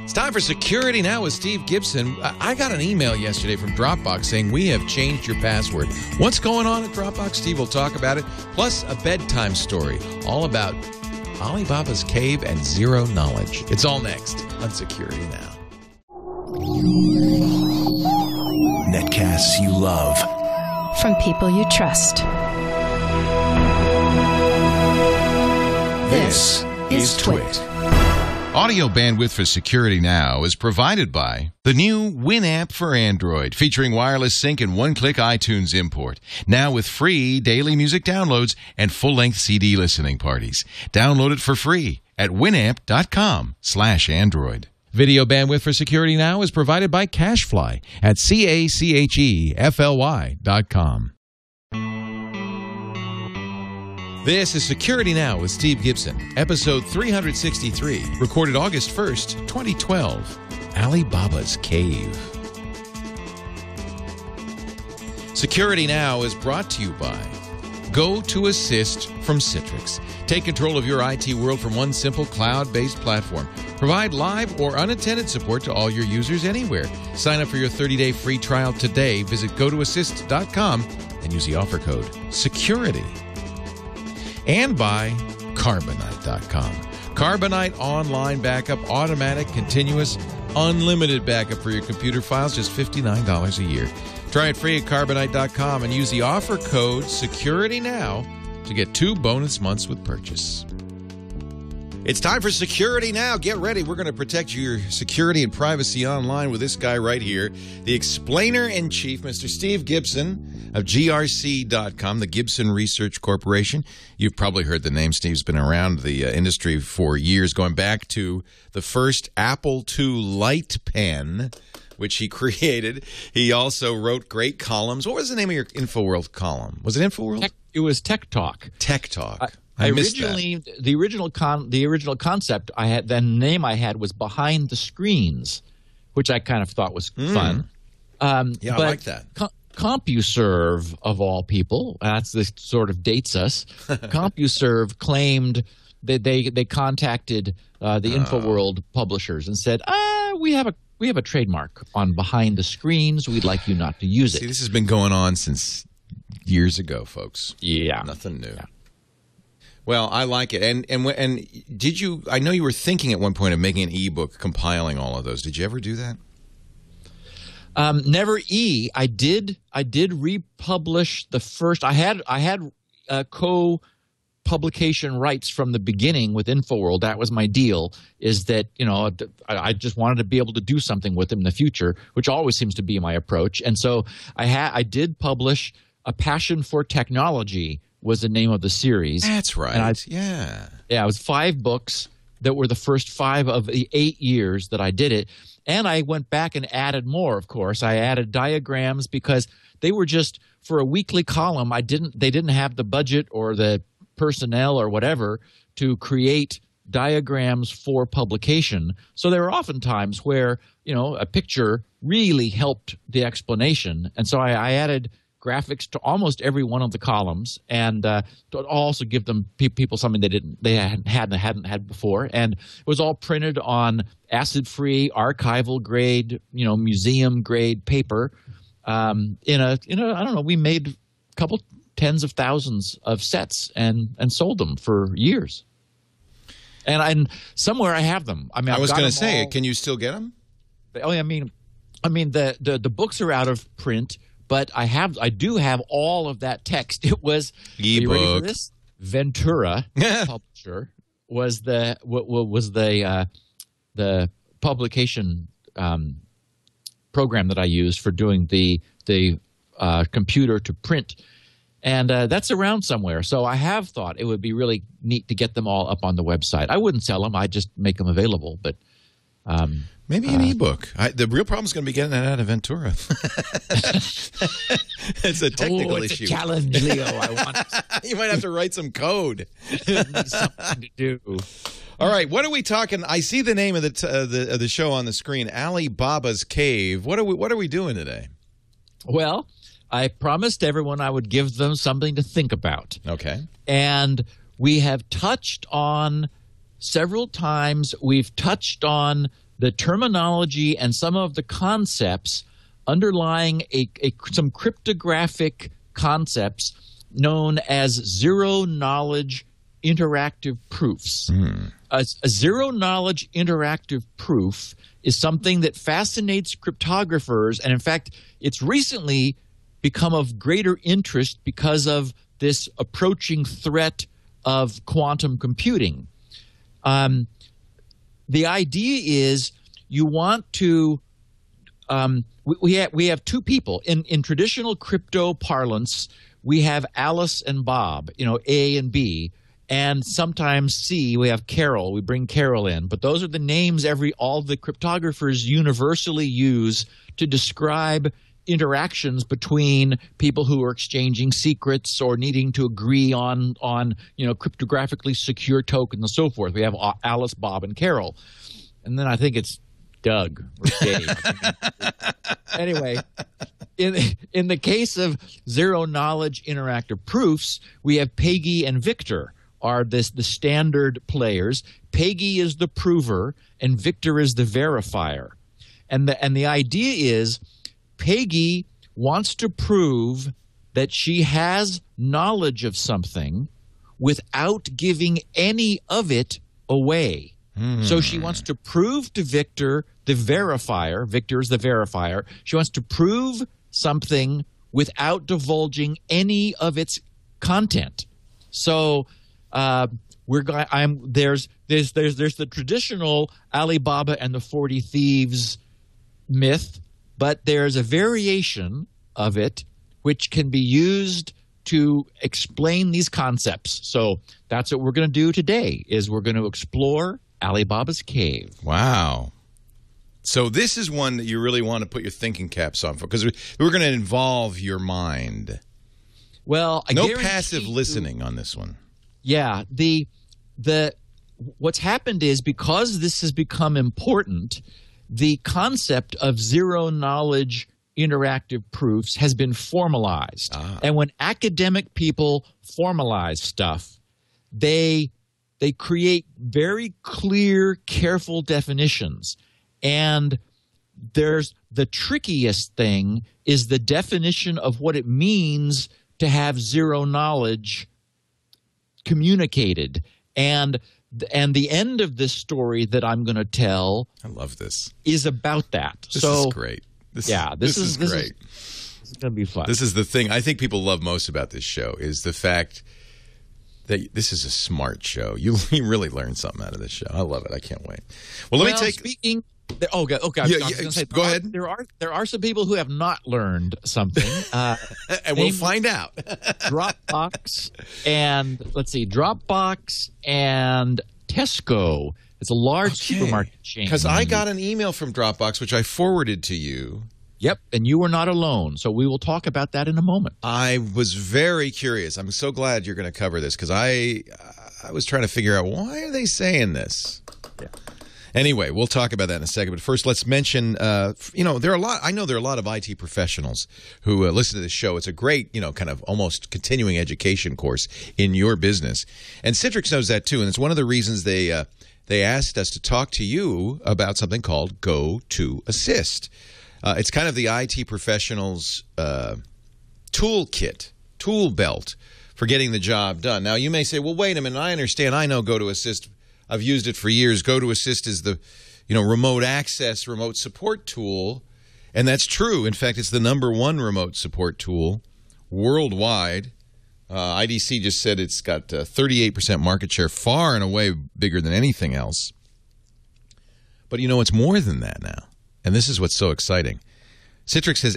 It's time for Security Now with Steve Gibson. I got an email yesterday from Dropbox saying we have changed your password. What's going on at Dropbox? Steve will talk about it. Plus a bedtime story all about Alibaba's cave and zero knowledge. It's all next on Security Now. Netcasts you love. From people you trust. This is TWiT. Audio bandwidth for Security Now is provided by the new Winamp for Android, featuring wireless sync and one-click iTunes import. Now with free daily music downloads and full-length CD listening parties. Download it for free at winamp.com/Android. Video bandwidth for Security Now is provided by CacheFly at CacheFly.com. This is Security Now with Steve Gibson, episode 363, recorded August 1st, 2012, Alibaba's Cave. Security Now is brought to you by GoToAssist from Citrix. Take control of your IT world from one simple cloud-based platform. Provide live or unattended support to all your users anywhere. Sign up for your 30-day free trial today. Visit GoToAssist.com and use the offer code SECURITY. And by Carbonite.com. Carbonite online backup, automatic, continuous, unlimited backup for your computer files, just $59 a year. Try it free at Carbonite.com and use the offer code SECURITYNOW to get 2 bonus months with purchase. It's time for Security Now. Get ready. We're going to protect your security and privacy online with this guy right here, the explainer-in-chief, Mr. Steve Gibson of GRC.com, the Gibson Research Corporation. You've probably heard the name. Steve's been around the industry for years, going back to the first Apple II light pen, which he created. He also wrote great columns. What was the name of your InfoWorld column? Was it InfoWorld? It was Tech Talk. Tech Talk. The original concept I had, the name I had was Behind the Screens, which I kind of thought was fun. Yeah, I like that. CompuServe, of all people, this sort of dates us. CompuServe claimed that they contacted the InfoWorld publishers and said, we have a trademark on Behind the Screens. We'd like you not to use it. See, this has been going on since years ago, folks. Yeah, nothing new. Yeah. Well, I like it. And did you? I know you were thinking at one point of making an ebook, compiling all of those. Did you ever do that? Never. I did republish the first. I had co-publication rights from the beginning with InfoWorld. That was my deal. Is that I just wanted to be able to do something with them in the future, which always seems to be my approach. And so I did publish A Passion for Technology. Was the name of the series. That's right. Yeah, it was 5 books that were the first 5 of the 8 years that I did it. And I went back and added more, of course. I added diagrams because they were just, for a weekly column, they didn't have the budget or the personnel or whatever to create diagrams for publication. So there were often times where, a picture really helped the explanation. And so I added graphics to almost every one of the columns, and to also give them people something they hadn't had before. And it was all printed on acid-free, archival grade, museum grade paper. I don't know, we made a couple tens of thousands of sets and sold them for years. And somewhere I have them. I mean, I was going to say, can you still get them? Oh, I mean, the books are out of print. But I do have all of that text. It was ebook. Are you ready for this? Ventura publisher was the publication program that I used for doing the computer to print, and that's around somewhere. So I have thought it would be really neat to get them all up on the website. I wouldn't sell them; I'd just make them available. But maybe an ebook. The real problem is going to be getting that out of Ventura. It's a technical issue. It's a challenge, Leo. I want. You might have to write some code. Something to do. All right, what are we talking? I see the name of the show on the screen, Alibaba's Cave. What are we doing today? Well, I promised everyone I would give them something to think about. Okay. And we have touched on several times. We've touched on the terminology and some of the concepts underlying some cryptographic concepts known as zero-knowledge interactive proofs. A zero-knowledge interactive proof is something that fascinates cryptographers, and in fact, it's recently become of greater interest because of this approaching threat of quantum computing. The idea is you want to we have two people. In traditional crypto parlance, we have Alice and Bob, A and B, and sometimes C, we have Carol. We bring Carol in. But those are the names all the cryptographers universally use to describe interactions between people who are exchanging secrets or needing to agree on cryptographically secure tokens and so forth. We have Alice, Bob, and Carol. And then I think it's Doug or Dave. Anyway, in the case of zero-knowledge interactive proofs, we have Peggy and Victor are the standard players. Peggy is the prover, and Victor is the verifier. And the idea is Peggy wants to prove that she has knowledge of something without giving any of it away. So she wants to prove to Victor, the verifier, Victor is the verifier, she wants to prove something without divulging any of its content. So there's the traditional Alibaba and the 40 Thieves myth, but there's a variation of it which can be used to explain these concepts. So that's what we're going to do today, is we're going to explore Alibaba's cave. Wow. So this is one that you really want to put your thinking caps on for, because we're going to involve your mind. Well, no passive listening on this one. Yeah. What's happened is, because this has become important, the concept of zero-knowledge interactive proofs has been formalized. And when academic people formalize stuff, they create very clear, careful definitions. And there's the trickiest thing is the definition of what it means to have zero knowledge communicated. And the end of this story that I'm going to tell, I love this, is about that. This is great. This is great. This is going to be fun. This is the thing I think people love most about this show, is the fact that this is a smart show. You really learn something out of this show. I love it. I can't wait. Well, let me take. Speaking. Okay. Go ahead. There are some people who have not learned something, and we'll find out. Dropbox and Dropbox and Tesco. It's a large supermarket chain. Because I got an email from Dropbox, which I forwarded to you. Yep, and you were not alone. So we will talk about that in a moment. I was very curious. I'm so glad you're going to cover this, because I was trying to figure out, why are they saying this? Yeah. Anyway, we'll talk about that in a second. But first, let's mention, there are a lot. I know there are a lot of IT professionals who listen to this show. It's a great, kind of almost continuing education course in your business. And Citrix knows that too. And it's one of the reasons they asked us to talk to you about something called GoToAssist. It's kind of the IT professional's toolkit, tool belt for getting the job done. Now, you may say, well, wait a minute. I understand. I know GoToAssist. I've used it for years. GoToAssist is the, remote access, remote support tool. And that's true. In fact, it's the #1 remote support tool worldwide. IDC just said it's got 38% market share, far and away bigger than anything else. But it's more than that now. And this is what's so exciting. Citrix has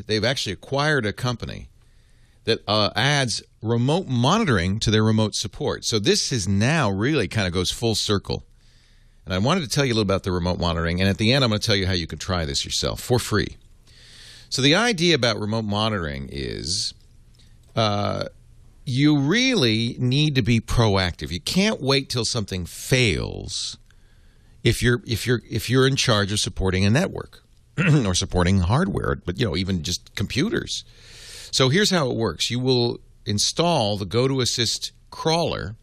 they've actually acquired a company that adds remote monitoring to their remote support. So this is now really kind of goes full circle. And I wanted to tell you a little about the remote monitoring. And at the end, I'm going to tell you how you can try this yourself for free. So the idea about remote monitoring is you really need to be proactive. You can't wait till something fails if you're in charge of supporting a network or supporting hardware, but even just computers. So here's how it works. You will install the GoToAssist crawler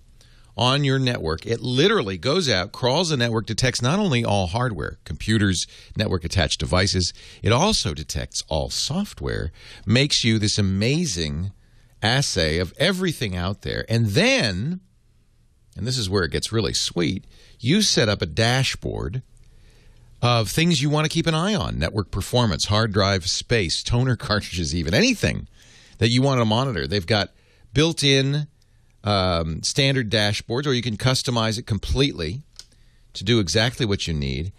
on your network. It literally goes out, crawls the network, detects not only all hardware, computers, network-attached devices, it also detects all software, makes you this amazing assay of everything out there. And then, and this is where it gets really sweet, you set up a dashboard of things you want to keep an eye on: network performance, hard drive space, toner cartridges, even anything that you want to monitor. They've got built-in standard dashboards, or you can customize it completely to do exactly what you need,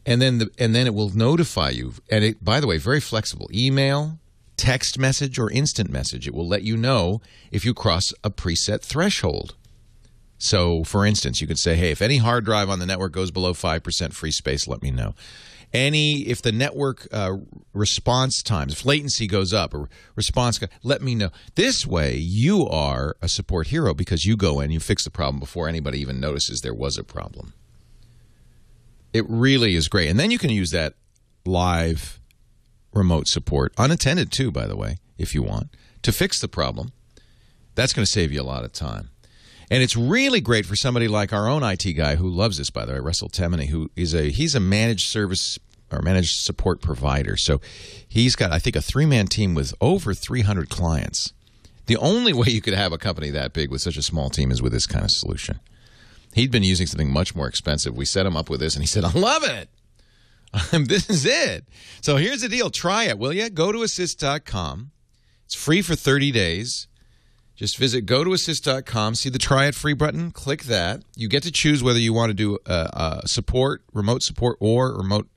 and then it will notify you. And it, by the way, very flexible: email, text message, or instant message. It will let you know if you cross a preset threshold. So, for instance, you could say, hey, if any hard drive on the network goes below 5% free space, let me know. If the network response times, if latency goes up, or response, let me know. This way, you are a support hero because you go in, you fix the problem before anybody even notices there was a problem. It really is great. And then you can use that live remote support, unattended too, by the way, if you want, to fix the problem. That's going to save you a lot of time. And it's really great for somebody like our own IT guy who loves this, by the way, Russell Temeny, who is he's a managed service or managed support provider. So he's got, I think, a 3-man team with over 300 clients. The only way you could have a company that big with such a small team is with this kind of solution. He'd been using something much more expensive. We set him up with this, and he said, I love it. This is it. So here's the deal. Try it, will you? GoToAssist.com. It's free for 30 days. Just visit GoToAssist.com, see the Try It Free button, click that. You get to choose whether you want to do support, remote support, or remote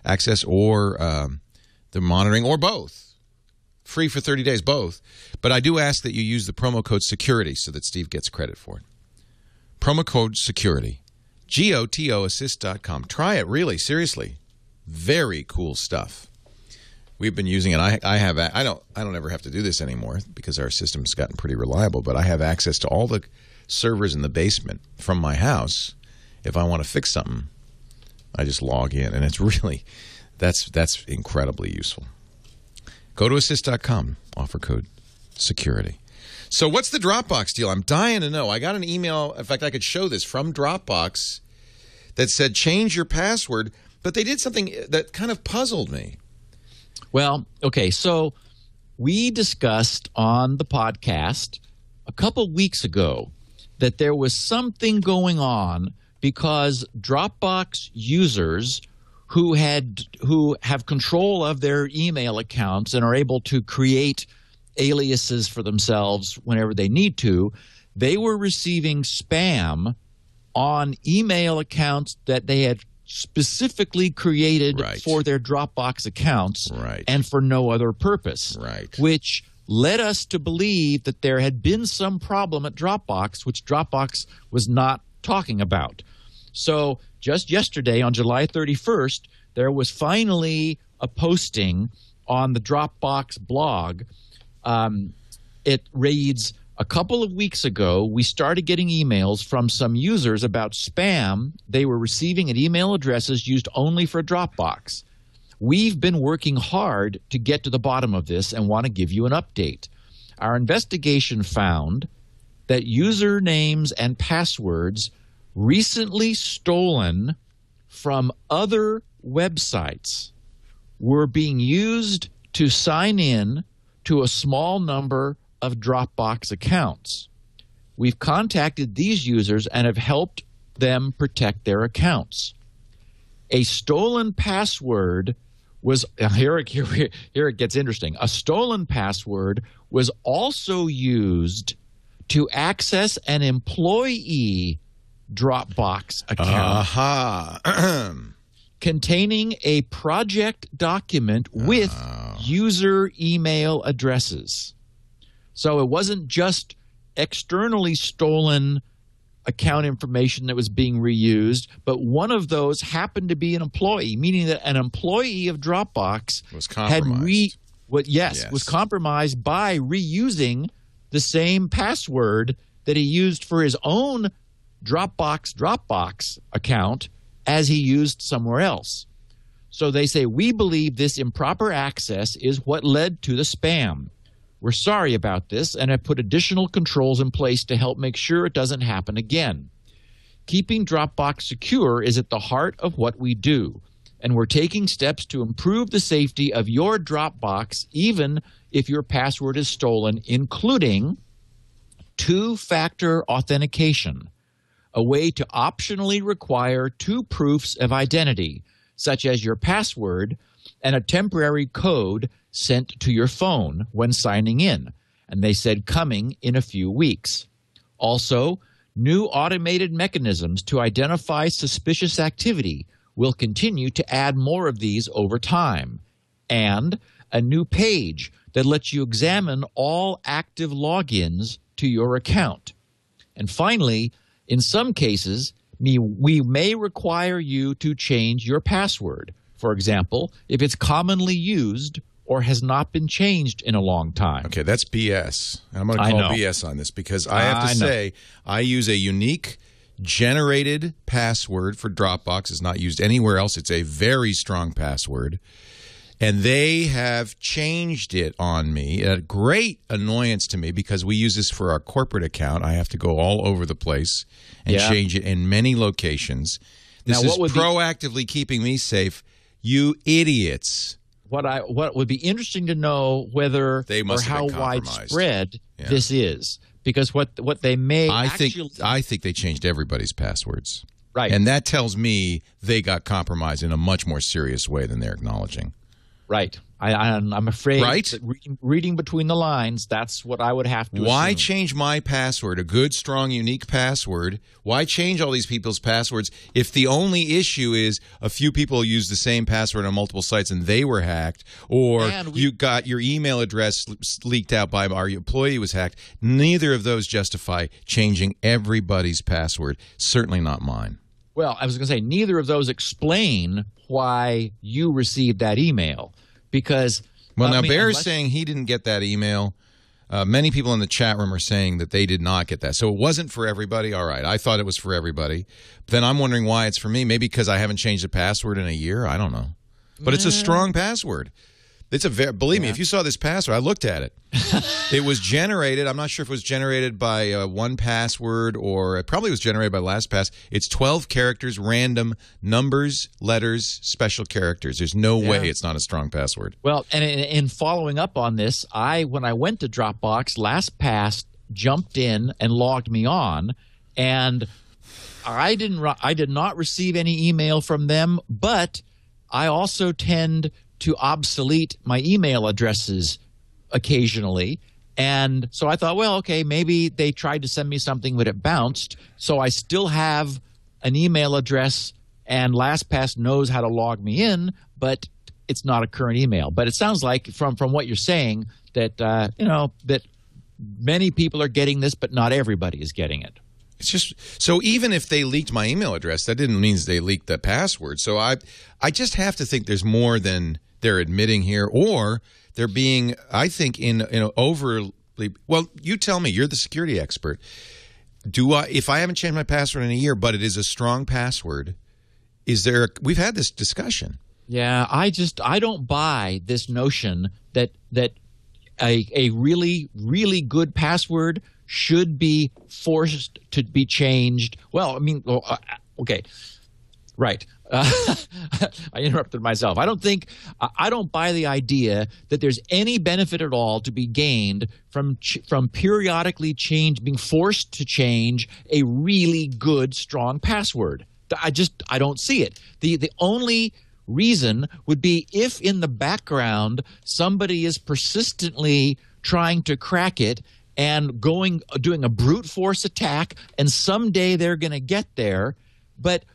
access, or the monitoring, or both. Free for 30 days, both. But I do ask that you use the promo code SECURITY so that Steve gets credit for it. Promo code SECURITY. GoToAssist.com. Try it, really, seriously. Very cool stuff. We've been using it. I don't ever have to do this anymore because our system's gotten pretty reliable, but I have access to all the servers in the basement from my house. If I want to fix something, I just log in, and it's really, that's incredibly useful. GoToAssist.com, offer code SECURITY. So what's the Dropbox deal? I'm dying to know. I got an email, in fact, I could show this, from Dropbox that said change your password, but they did something that kind of puzzled me. Well, okay, so we discussed on the podcast a couple weeks ago that there was something going on because Dropbox users who have control of their email accounts and are able to create aliases for themselves whenever they need to, they were receiving spam on email accounts that they had specifically created for their Dropbox accounts and for no other purpose, which led us to believe that there had been some problem at Dropbox, which Dropbox was not talking about. So just yesterday, on July 31st, there was finally a posting on the Dropbox blog. It reads, a couple of weeks ago, we started getting emails from some users about spam they were receiving at email addresses used only for Dropbox. We've been working hard to get to the bottom of this and want to give you an update. Our investigation found that usernames and passwords recently stolen from other websites were being used to sign in to a small number of Dropbox accounts. We've contacted these users and have helped them protect their accounts. A stolen password was here it gets interesting. A stolen password was also used to access an employee Dropbox account containing a project document with user email addresses. So it wasn't just externally stolen account information that was being reused, but one of those happened to be an employee, meaning that an employee of Dropbox was compromised. Was compromised by reusing the same password that he used for his own Dropbox account as he used somewhere else. So they say, we believe this improper access is what led to the spam. We're sorry about this and have put additional controls in place to help make sure it doesn't happen again. Keeping Dropbox secure is at the heart of what we do, and we're taking steps to improve the safety of your Dropbox even if your password is stolen, including two-factor authentication, a way to optionally require two proofs of identity, such as your password and a temporary code sent to your phone when signing in. And they said coming in a few weeks. Also, new automated mechanisms to identify suspicious activity. We'll continue to add more of these over time. And a new page that lets you examine all active logins to your account. And finally, in some cases, we may require you to change your password. For example, if it's commonly used or has not been changed in a long time. Okay, that's BS. I'm going to call BS on this because I have to say I use a unique generated password for Dropbox. It's not used anywhere else. It's a very strong password. And they have changed it on me, a great annoyance to me because we use this for our corporate account. I have to go all over the place and change it in many locations. This is proactively keeping me safe. You idiots. What would be interesting to know whether or how widespread this is, because what they may I think they changed everybody's passwords. Right. And that tells me they got compromised in a much more serious way than they're acknowledging. Right. I'm afraid that reading between the lines, that's what I would have to Why assume. change my password, a good, strong, unique password? Why change all these people's passwords if the only issue is a few people use the same password on multiple sites and they were hacked, or you got your email address leaked out by our employee was hacked? Neither of those justify changing everybody's password, certainly not mine. Well, I was going to say neither of those explain why you received that email. Because now Bear's saying he didn't get that email. Many people in the chat room are saying that they did not get that. So it wasn't for everybody. All right. I thought it was for everybody. But then I'm wondering why it's for me. Maybe because I haven't changed the password in a year. I don't know. But it's a strong password. It's a believe me, if you saw this password, I looked at it. It was generated. I'm not sure if it was generated by 1Password or it probably was generated by LastPass. It's 12 characters, random numbers, letters, special characters. There's no way it's not a strong password. Well, and in following up on this, when I went to Dropbox, LastPass jumped in and logged me on, and I did not receive any email from them, but I also tend to obsolete my email addresses occasionally. And so I thought, well, okay, maybe they tried to send me something, but it bounced. So I still have an email address, and LastPass knows how to log me in, but it's not a current email. But it sounds like from what you're saying that, that many people are getting this, but not everybody is getting it. It's just so even if they leaked my email address, that didn't mean they leaked the password. So I just have to think there's more than they're admitting here, or they're being, I think, overly. Well, you tell me. You're the security expert. If I haven't changed my password in a year, but it is a strong password, is there? We've had this discussion. Yeah, I don't buy this notion that a really, really good password should be forced to be changed. Well, I mean, okay, right. I interrupted myself. I don't buy the idea that there's any benefit at all to be gained from periodically being forced to change a really good, strong password. I don't see it. The only reason would be if in the background somebody is persistently trying to crack it and doing a brute force attack, and someday they're going to get there. But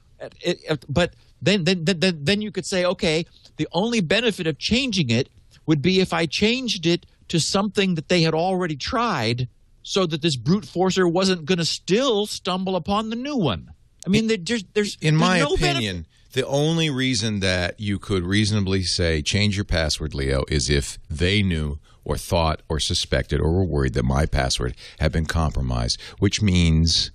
then you could say, okay, the only benefit of changing it would be if I changed it to something that they had already tried, so that this brute forcer wasn't going to still stumble upon the new one. I mean, there's in my no opinion, the only reason that you could reasonably say change your password, Leo, is if they knew or thought or suspected or were worried that my password had been compromised, which means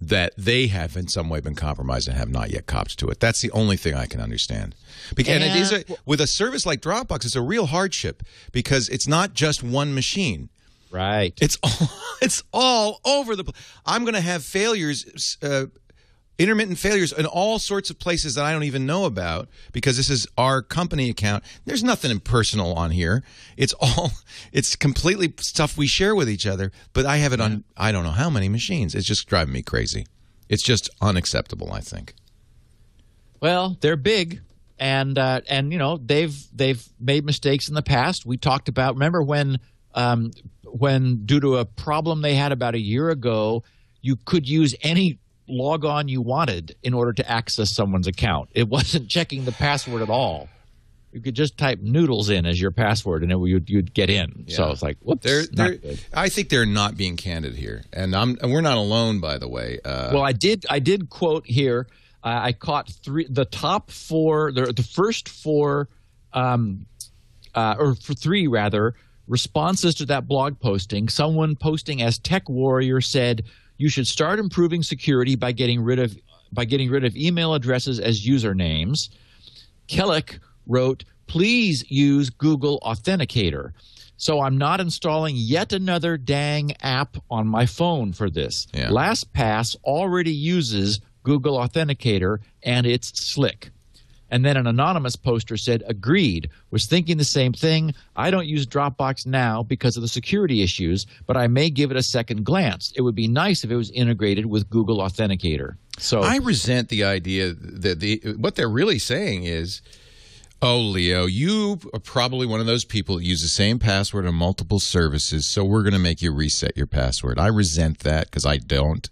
that they have in some way been compromised and have not yet copped to it. That's the only thing I can understand. Because, and it is with a service like Dropbox, it's a real hardship because it's not just one machine. Right. It's all over the place. I'm going to have failures, intermittent failures in all sorts of places that I don't even know about because this is our company account. There's nothing impersonal on here. It's completely stuff we share with each other, but I have it on I don't know how many machines. It's just driving me crazy. It's just unacceptable, I think. Well, they're big and you know, they've made mistakes in the past. We talked about, remember when due to a problem they had about a year ago, you could use any log on you wanted in order to access someone's account. It wasn't checking the password at all. You could just type noodles in as your password and you'd get in. Yeah. So it's like, whoops, I think they're not being candid here. And we're not alone, by the way. Well, I did quote here, I caught the top four, the first four, or for three rather, responses to that blog posting. Someone posting as Tech Warrior said, you should start improving security by getting rid of email addresses as usernames. Kellick wrote, please use Google Authenticator. So I'm not installing yet another dang app on my phone for this. Yeah. LastPass already uses Google Authenticator, and it's slick. And then an anonymous poster said, agreed, was thinking the same thing. I don't use Dropbox now because of the security issues, but I may give it a second glance. It would be nice if it was integrated with Google Authenticator. So I resent the idea that what they're really saying is, oh, Leo, you are probably one of those people that use the same password on multiple services, so we're going to make you reset your password. I resent that because I don't.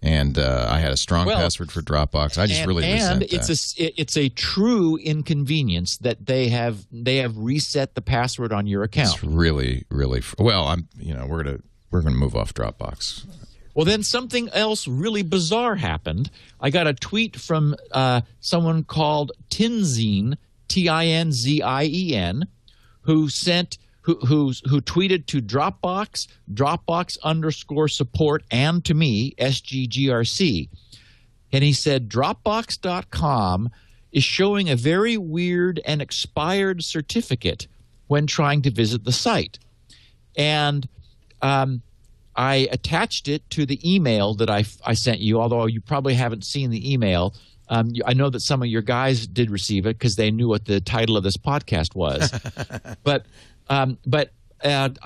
And I had a strong password for Dropbox. I just really resent that. It's a true inconvenience that they have reset the password on your account. It's really, really well. We're gonna move off Dropbox. Well, then something else really bizarre happened. I got a tweet from someone called Tinzine, Tinzien, who tweeted to Dropbox, Dropbox_support, and to me, SGGRC. And he said, Dropbox.com is showing a very weird and expired certificate when trying to visit the site. And I attached it to the email that I sent you, although you probably haven't seen the email. I know that some of your guys did receive it because they knew what the title of this podcast was. But I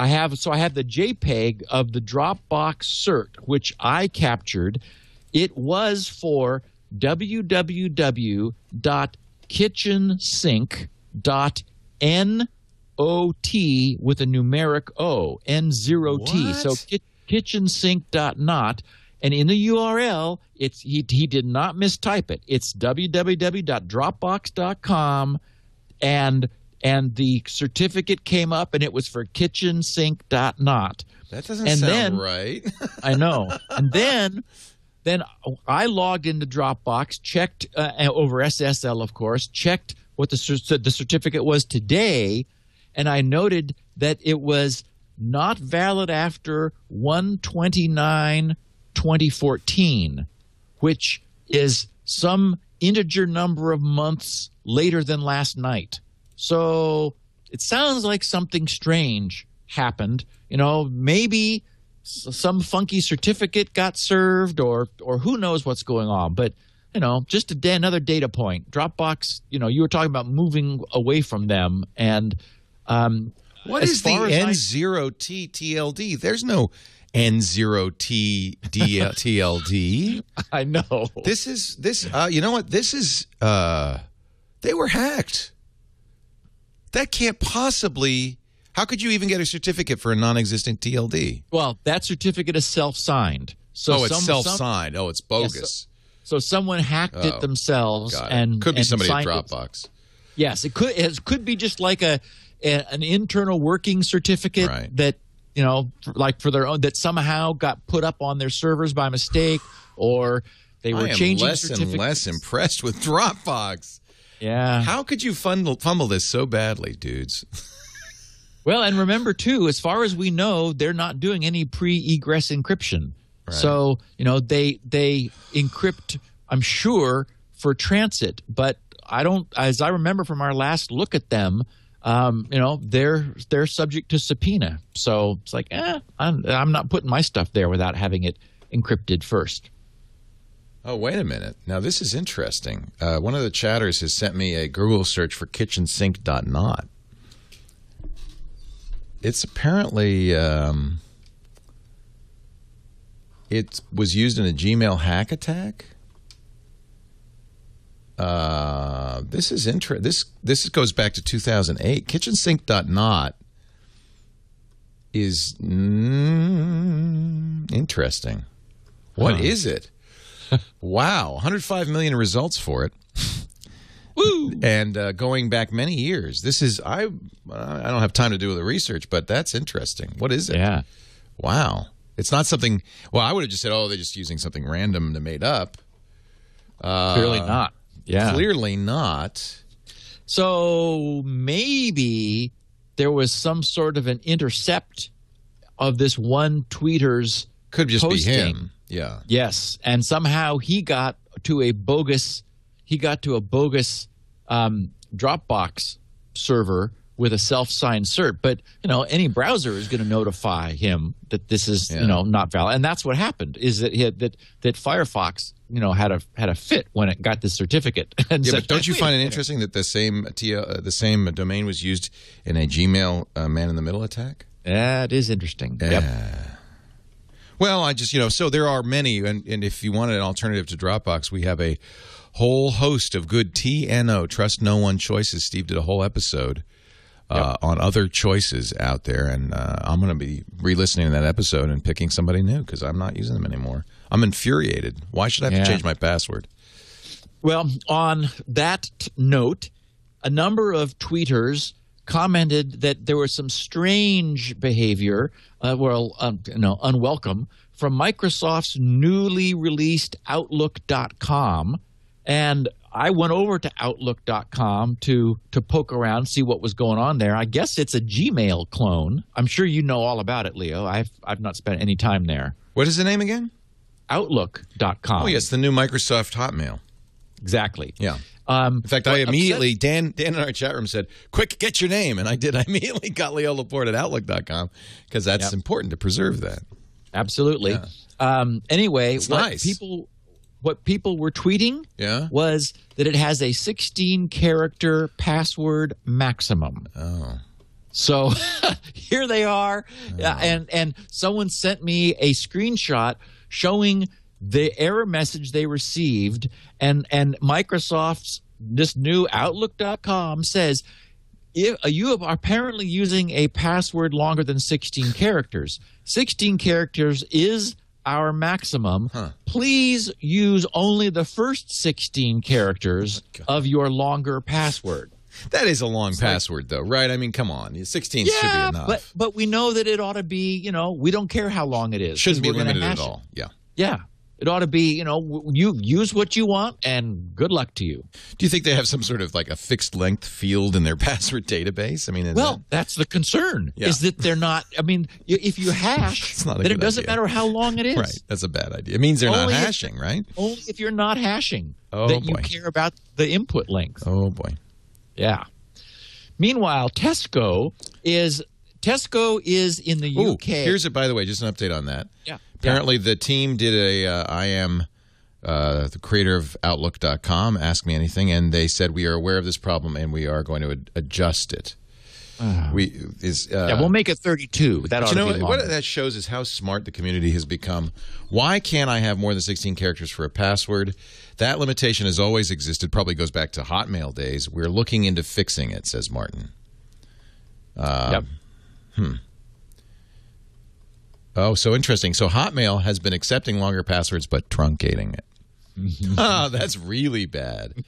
have the JPEG of the Dropbox cert, which I captured. It was for www.kitchensync.not with a numeric O, N0T. What? So kitchensync.not. And in the URL, he did not mistype it. It's www.dropbox.com, and the certificate came up, and it was for kitchensync.not. That doesn't sound right. I know. And then I logged into Dropbox, checked over SSL, of course, checked what the certificate was today, and I noted that it was not valid after 1/29/2014, which is some integer number of months later than last night. So it sounds like something strange happened. You know, maybe some funky certificate got served, or who knows what's going on. But, you know, just another data point. Dropbox, you know, you were talking about moving away from them. And what is the N0T TLD? There's no N0T TLD. I know. You know what? This is, they were hacked. That can't possibly, how could you even get a certificate for a non-existent TLD? Well, that certificate is self-signed. So it's self-signed. It's bogus. So someone hacked it themselves. And could be somebody at Dropbox. Yes, it could be just like an internal working certificate that, you know, like for their own, that somehow got put up on their servers by mistake, or they were changing certificates. I am less and less impressed with Dropbox. Yeah. How could you fumble this so badly, dudes? Well, and remember, too, as far as we know, they're not doing any pre-egress encryption. So, they encrypt, I'm sure, for transit, but I don't, as I remember from our last look at them, they're subject to subpoena. So it's like, I'm not putting my stuff there without having it encrypted first. Oh, wait a minute. Now, this is interesting. One of the chatters has sent me a Google search for kitchensink.not. It's apparently, it was used in a Gmail hack attack. This is This goes back to 2008. Kitchensink.not is interesting. What is it? Wow, 105 million results for it. Woo! And going back many years. This is I don't have time to do the research, but that's interesting. What is it? Yeah. Wow. It's not something. Well, I would have just said, they're just using something random to made up. Clearly not. Yeah. Clearly not. So maybe there was some sort of an intercept of this one tweeter's could just posting. Be him. Yeah. Yes, and somehow he got to a bogus Dropbox server with a self-signed cert. But any browser is going to notify him that this is not valid, and that's what happened. Is that that Firefox had a fit when it got this certificate. And yeah, said, but don't you find it interesting that the same domain was used in a Gmail man-in-the-middle attack? That is interesting. Yep. Well, I just, so there are many, and if you want an alternative to Dropbox, we have a whole host of good TNO, trust no one choices. Steve did a whole episode on other choices out there, and I'm going to be re-listening to that episode and picking somebody new because I'm not using them anymore. I'm infuriated. Why should I have to change my password? Well, on that note, a number of tweeters commented that there was some strange behavior, unwelcome, from Microsoft's newly released Outlook.com. And I went over to Outlook.com to poke around, see what was going on there. I guess it's a Gmail clone. I'm sure you know all about it, Leo. I've not spent any time there. What is the name again? Outlook.com. Oh, yes, the new Microsoft Hotmail. Exactly. Yeah. In fact, I immediately, Dan in our chat room said, quick, get your name. And I did. I immediately got Leo Laporte at Outlook.com because that's important to preserve that. Absolutely. Yeah. Anyway, what people were tweeting was that it has a 16-character password maximum. Oh. So here they are. And someone sent me a screenshot showing the error message they received, and Microsoft's this new Outlook.com says, if you are apparently using a password longer than 16 characters. 16 characters is our maximum. Please use only the first 16 characters of your longer password. That is a long password, though, right? I mean, come on. 16 should be enough. But we know that it ought to be, we don't care how long it is. Shouldn't be limited at all. Yeah. Yeah. It ought to be, you use what you want, and good luck to you. Do you think they have some sort of like a fixed length field in their password database? I mean, that's the concern, is that they're not. I mean, if you hash, then it doesn't matter how long it is. Right. That's a bad idea. It means they're not hashing, right? Only if you're not hashing you care about the input length. Oh, boy. Yeah. Meanwhile, Tesco is in the UK. Here's by the way, just an update on that. Yeah. Apparently, the team did I am the creator of Outlook.com, Ask Me Anything, and they said we are aware of this problem and we are going to adjust it. We'll make it 32. That ought to be longer. What that shows is how smart the community has become. Why can't I have more than 16 characters for a password? That limitation has always existed. Probably goes back to Hotmail days. We're looking into fixing it, says Martin. Yep. Oh, so interesting. So Hotmail has been accepting longer passwords but truncating it. That's really bad.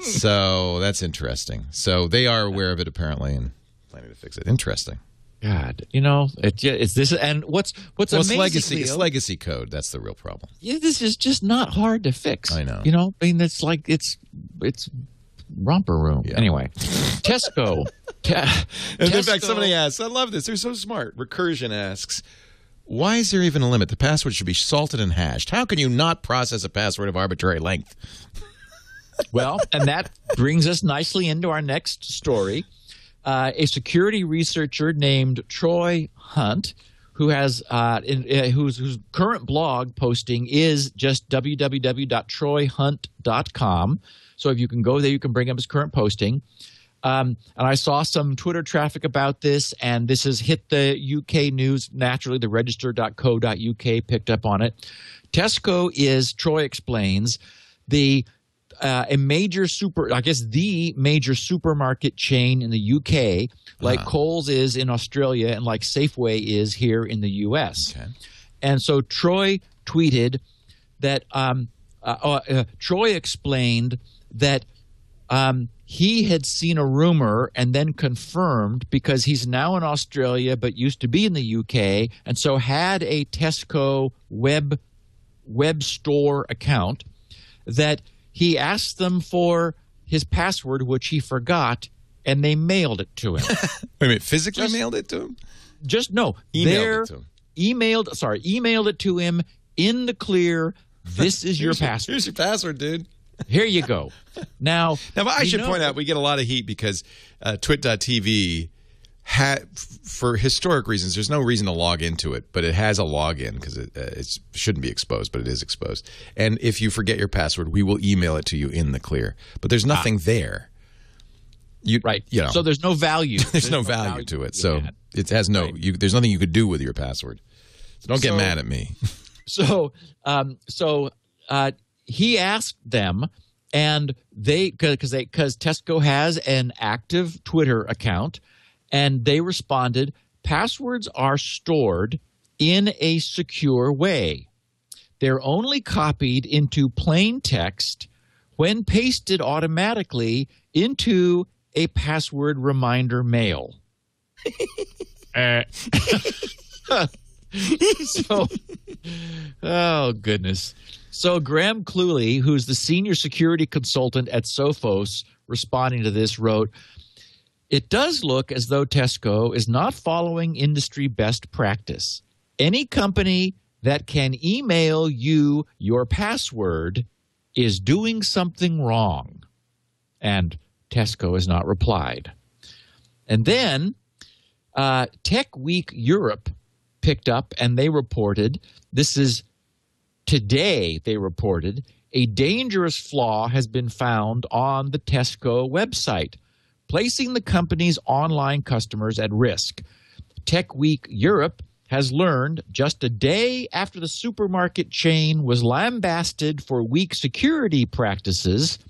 So that's interesting. So they are aware of it apparently and planning to fix it. Interesting. God, it's this, and what's amazing, legacy? Leo, it's legacy code. That's the real problem. Yeah, this is just not hard to fix. I know. I mean, it's like it's romper room. Yeah. Anyway, Tesco. In fact, somebody asks, I love this. They're so smart. Recursion asks, Why is there even a limit? The password should be salted and hashed. How can you not process a password of arbitrary length? Well, and that brings us nicely into our next story. A security researcher named Troy Hunt, who has whose current blog posting is just www.troyhunt.com. So if you can go there, you can bring up his current posting. And I saw some Twitter traffic about this, and this has hit the UK news. Naturally, the register.co.uk picked up on it. Tesco is, Troy explains, the major supermarket chain in the UK, like Coles is in Australia and like Safeway is here in the US. Okay. And so Troy tweeted that Troy explained that he had seen a rumor and then confirmed, because he's now in Australia but used to be in the UK, and so had a Tesco web store account, that he asked them for his password, which he forgot, and they mailed it to him. Wait a minute, physically mailed it to him? Emailed it to him. Emailed it to him in the clear. This is your password. Here's your password, dude. Here you go. Now I should point out, we get a lot of heat because TWiT.tv for historic reasons, there's no reason to log into it, but it has a login because it shouldn't be exposed, but it is exposed. And if you forget your password, we will email it to you in the clear. But there's nothing there. Right. So there's no value. There's no value to it. So it has no. Right. There's nothing you could do with your password. So don't get mad at me. So he asked them, and because Tesco has an active Twitter account. And they responded, passwords are stored in a secure way. They're only copied into plain text when pasted automatically into a password reminder mail. Oh, goodness. So Graham Cluley, who's the senior security consultant at Sophos, responding to this, wrote, "It does look as though Tesco is not following industry best practice. Any company that can email you your password is doing something wrong." And Tesco has not replied. And then Tech Week Europe picked up, and they reported, this is today, they reported, a dangerous flaw has been found on the Tesco website, placing the company's online customers at risk. Tech Week Europe has learned just a day after the supermarket chain was lambasted for weak security practices.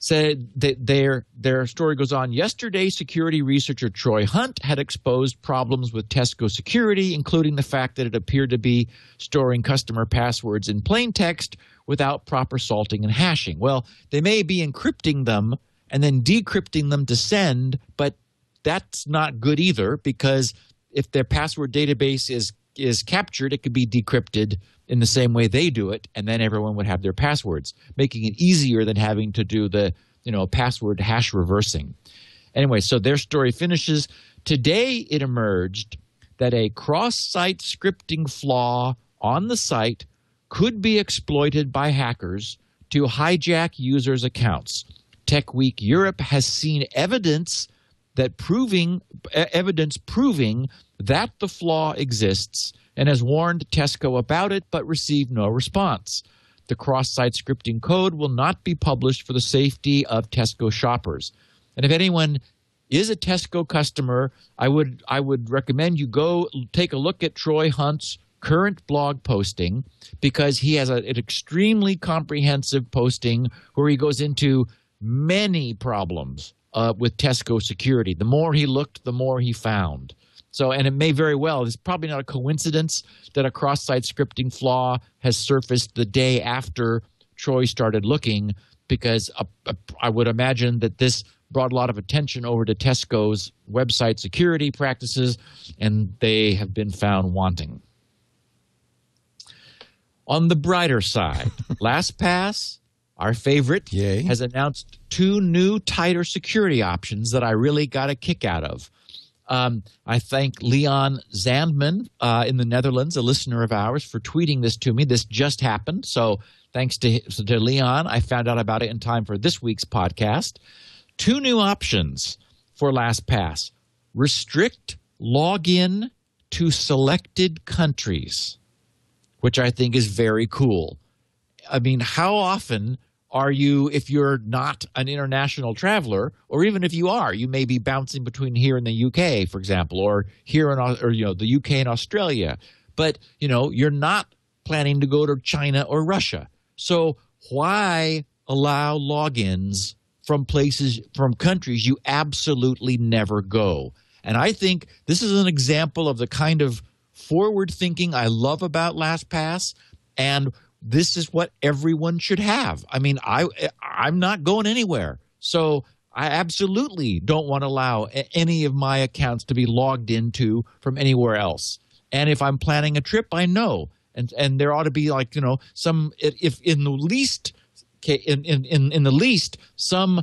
Said that their story goes on. Yesterday, security researcher Troy Hunt had exposed problems with Tesco security, including the fact that it appeared to be storing customer passwords in plain text without proper salting and hashing. Well, they may be encrypting them and then decrypting them to send, but that's not good either, because if their password database is captured, it could be decrypted in the same way they do it, and then everyone would have their passwords, making it easier than having to do the password hash reversing. Anyway, so their story finishes. Today it emerged that a cross-site scripting flaw on the site could be exploited by hackers to hijack users' accounts. Tech Week Europe has seen evidence proving that the flaw exists and has warned Tesco about it, but received no response. The cross-site scripting code will not be published for the safety of Tesco shoppers. And if anyone is a Tesco customer, I would recommend you go take a look at Troy Hunt's current blog posting, because he has an extremely comprehensive posting where he goes into many problems with Tesco security. The more he looked, the more he found. So, and it may very well, it's probably not a coincidence that a cross-site scripting flaw has surfaced the day after Troy started looking, because I would imagine that this brought a lot of attention over to Tesco's website security practices, and they have been found wanting. On the brighter side, LastPass, our favorite, has announced 2 new tighter security options that I really got a kick out of. I thank Leon Zandman in the Netherlands, a listener of ours, for tweeting this to me. This just happened. So thanks to Leon, I found out about it in time for this week's podcast. 2 new options for LastPass. Restrict login to selected countries, which I think is very cool. I mean, how often are you, if you're not an international traveler, or even if you are, you may be bouncing between here and the UK, for example, or here in, or the UK and Australia, but you're not planning to go to China or Russia. So why allow logins from countries you absolutely never go? And I think this is an example of the kind of forward thinking I love about LastPass, and this is what everyone should have. I mean, I'm not going anywhere, so I absolutely don't want to allow any of my accounts to be logged into from anywhere else. And if I'm planning a trip, I know, and there ought to be some, if in the least some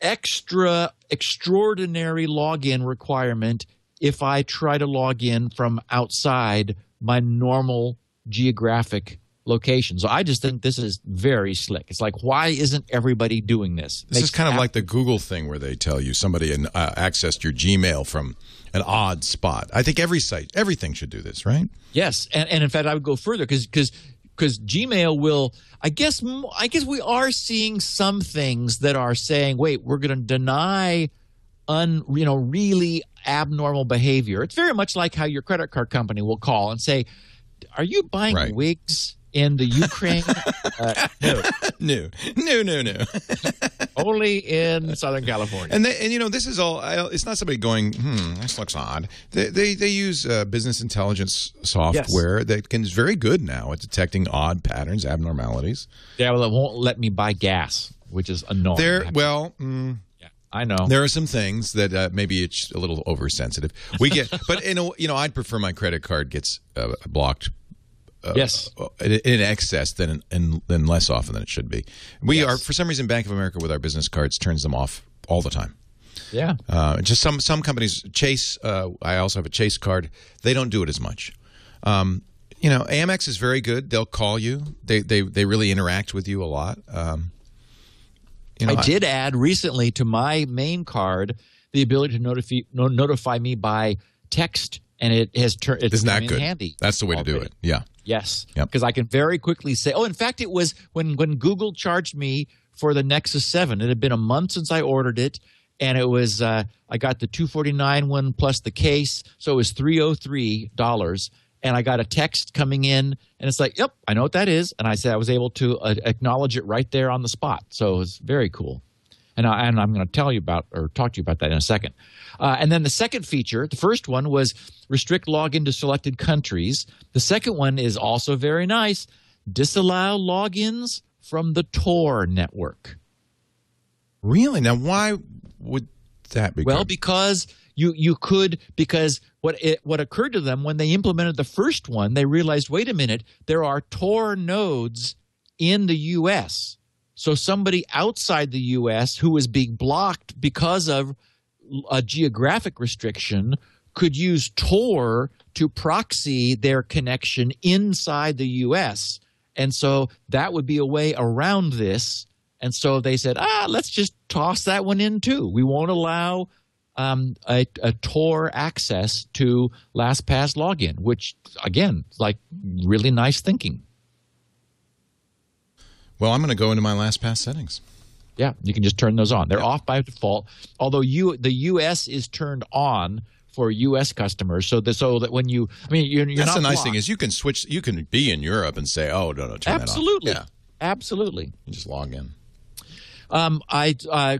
extraordinary login requirement if I try to log in from outside my normal geographic location. So I just think this is very slick. It's like, why isn't everybody doing this? This is kind of like the Google thing where they tell you somebody accessed your Gmail from an odd spot. I think everything should do this, right? Yes, and in fact, I would go further because Gmail will. I guess we are seeing some things that are saying, wait, we're going to deny really abnormal behavior. It's very much like how your credit card company will call and say, are you buying wigs in the Ukraine? No. Only in Southern California. And this is all. It's not somebody going, this looks odd. They use business intelligence software that is very good now at detecting odd patterns, abnormalities. Yeah, well, it won't let me buy gas, which is annoying. I know. There are some things that maybe it's a little oversensitive. But I'd prefer my credit card gets blocked. Yes, in excess than less often than it should be. We are, for some reason, Bank of America with our business cards turns them off all the time. Yeah, just some companies. Chase, I also have a Chase card. They don't do it as much. Amex is very good. They'll call you. They really interact with you a lot. I did add recently to my main card the ability to notify me by text, and it has turned. Isn't that good? Handy. That's the way to do it. Yeah. Yes, because I can very quickly say, in fact, it was when Google charged me for the Nexus 7. It had been a month since I ordered it, and it was I got the $249 one plus the case, so it was $303, and I got a text coming in, and it's like, yep, I know what that is, and I said I was able to acknowledge it right there on the spot, so it was very cool. And I'm going to tell you about or talk to you about that in a second. And then the second feature, the first one was restrict login to selected countries. The second one is also very nice. Disallow logins from the Tor network. Really? Now, why would that be? Well, because you could, because what occurred to them when they implemented the first one, they realized, wait a minute, there are Tor nodes in the U.S., so somebody outside the U.S. who was being blocked because of a geographic restriction could use Tor to proxy their connection inside the U.S. And so that would be a way around this. And so they said, let's just toss that one in too. We won't allow a Tor access to LastPass login, which, again, like really nice thinking. Well, I'm going to go into my LastPass settings. Yeah, you can just turn those on. They're off by default, although the U.S. is turned on for U.S. customers, so that when you're that's not the nice blocked. thing is you can switch. You can be in Europe and say, "Oh, no, turn absolutely, that off." Absolutely. You just log in.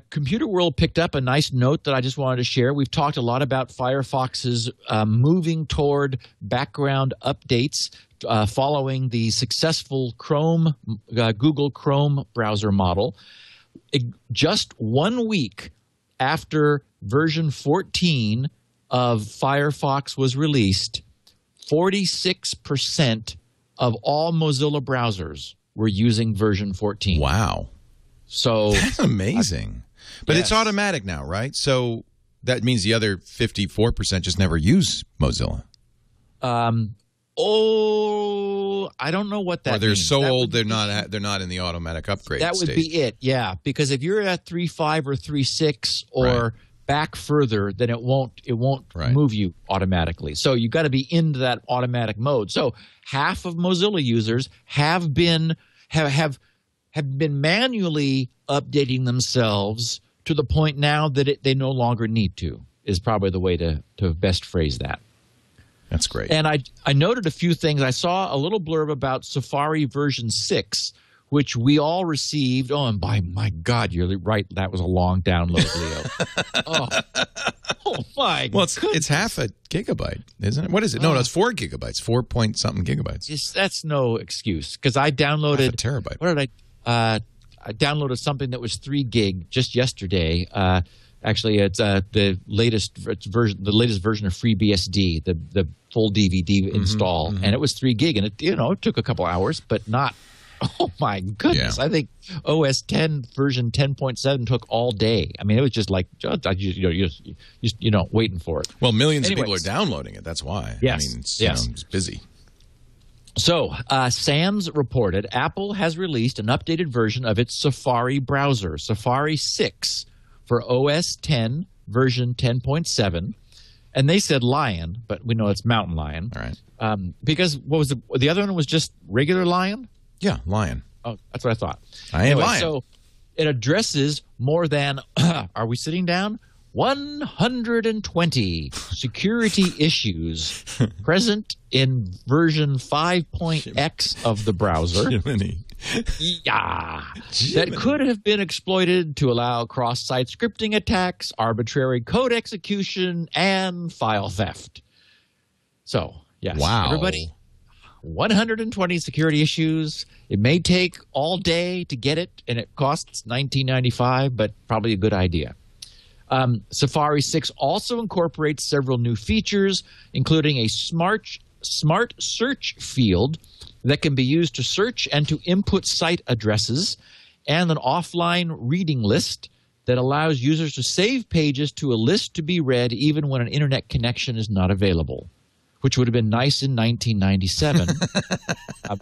Computer World picked up a nice note that I just wanted to share. We've talked a lot about Firefox's moving toward background updates following the successful Google Chrome browser model. Just 1 week after version 14 of Firefox was released, 46% of all Mozilla browsers were using version 14. Wow. So that's amazing. But it's automatic now, right? So that means the other 54% just never use Mozilla. I don't know what that means. Or they're so old they're not in the automatic upgrade That would stage. be it, yeah. Because if you're at 3.5 or 3.6 or back further, then it won't move you automatically. So you got to be into that automatic mode. So half of Mozilla users have been manually updating themselves to the point now that they no longer need to, is probably the way to best phrase that. That's great. And I noted a few things. I saw a little blurb about Safari version 6, which we all received. Oh, and my God, you're right. That was a long download, Leo. oh my Well, it's half a gigabyte, isn't it? What is it? No, it's 4 gigabytes, 4-point-something gigabytes. That's no excuse, because I downloaded half a terabyte. What did I downloaded something that was 3 gig just yesterday. Actually, it's the latest version of FreeBSD, the full DVD install, and it was 3 gig, and it took a couple hours, but not. Oh my goodness! Yeah. I think OS 10 version 10.7 took all day. I mean, it was just like waiting for it. Well, millions of people are downloading it. That's why. Yes. I mean, it's busy. So, SANS reported Apple has released an updated version of its Safari browser, Safari 6, for OS 10 version 10.7. And they said Lion, but we know it's Mountain Lion. All right. Because what was the other one was just regular Lion? Yeah, Lion. Oh, that's what I thought. Lion. So it addresses more than, are we sitting down? 120 security issues present in version 5.x of the browser. Jiminy. Yeah. That could have been exploited to allow cross-site scripting attacks, arbitrary code execution, and file theft. So, yes. Wow. Everybody, 120 security issues. It may take all day to get it, and it costs $19.95, but probably a good idea. Safari 6 also incorporates several new features, including a smart search field that can be used to search and to input site addresses, and an offline reading list that allows users to save pages to a list to be read even when an internet connection is not available, which would have been nice in 1997. I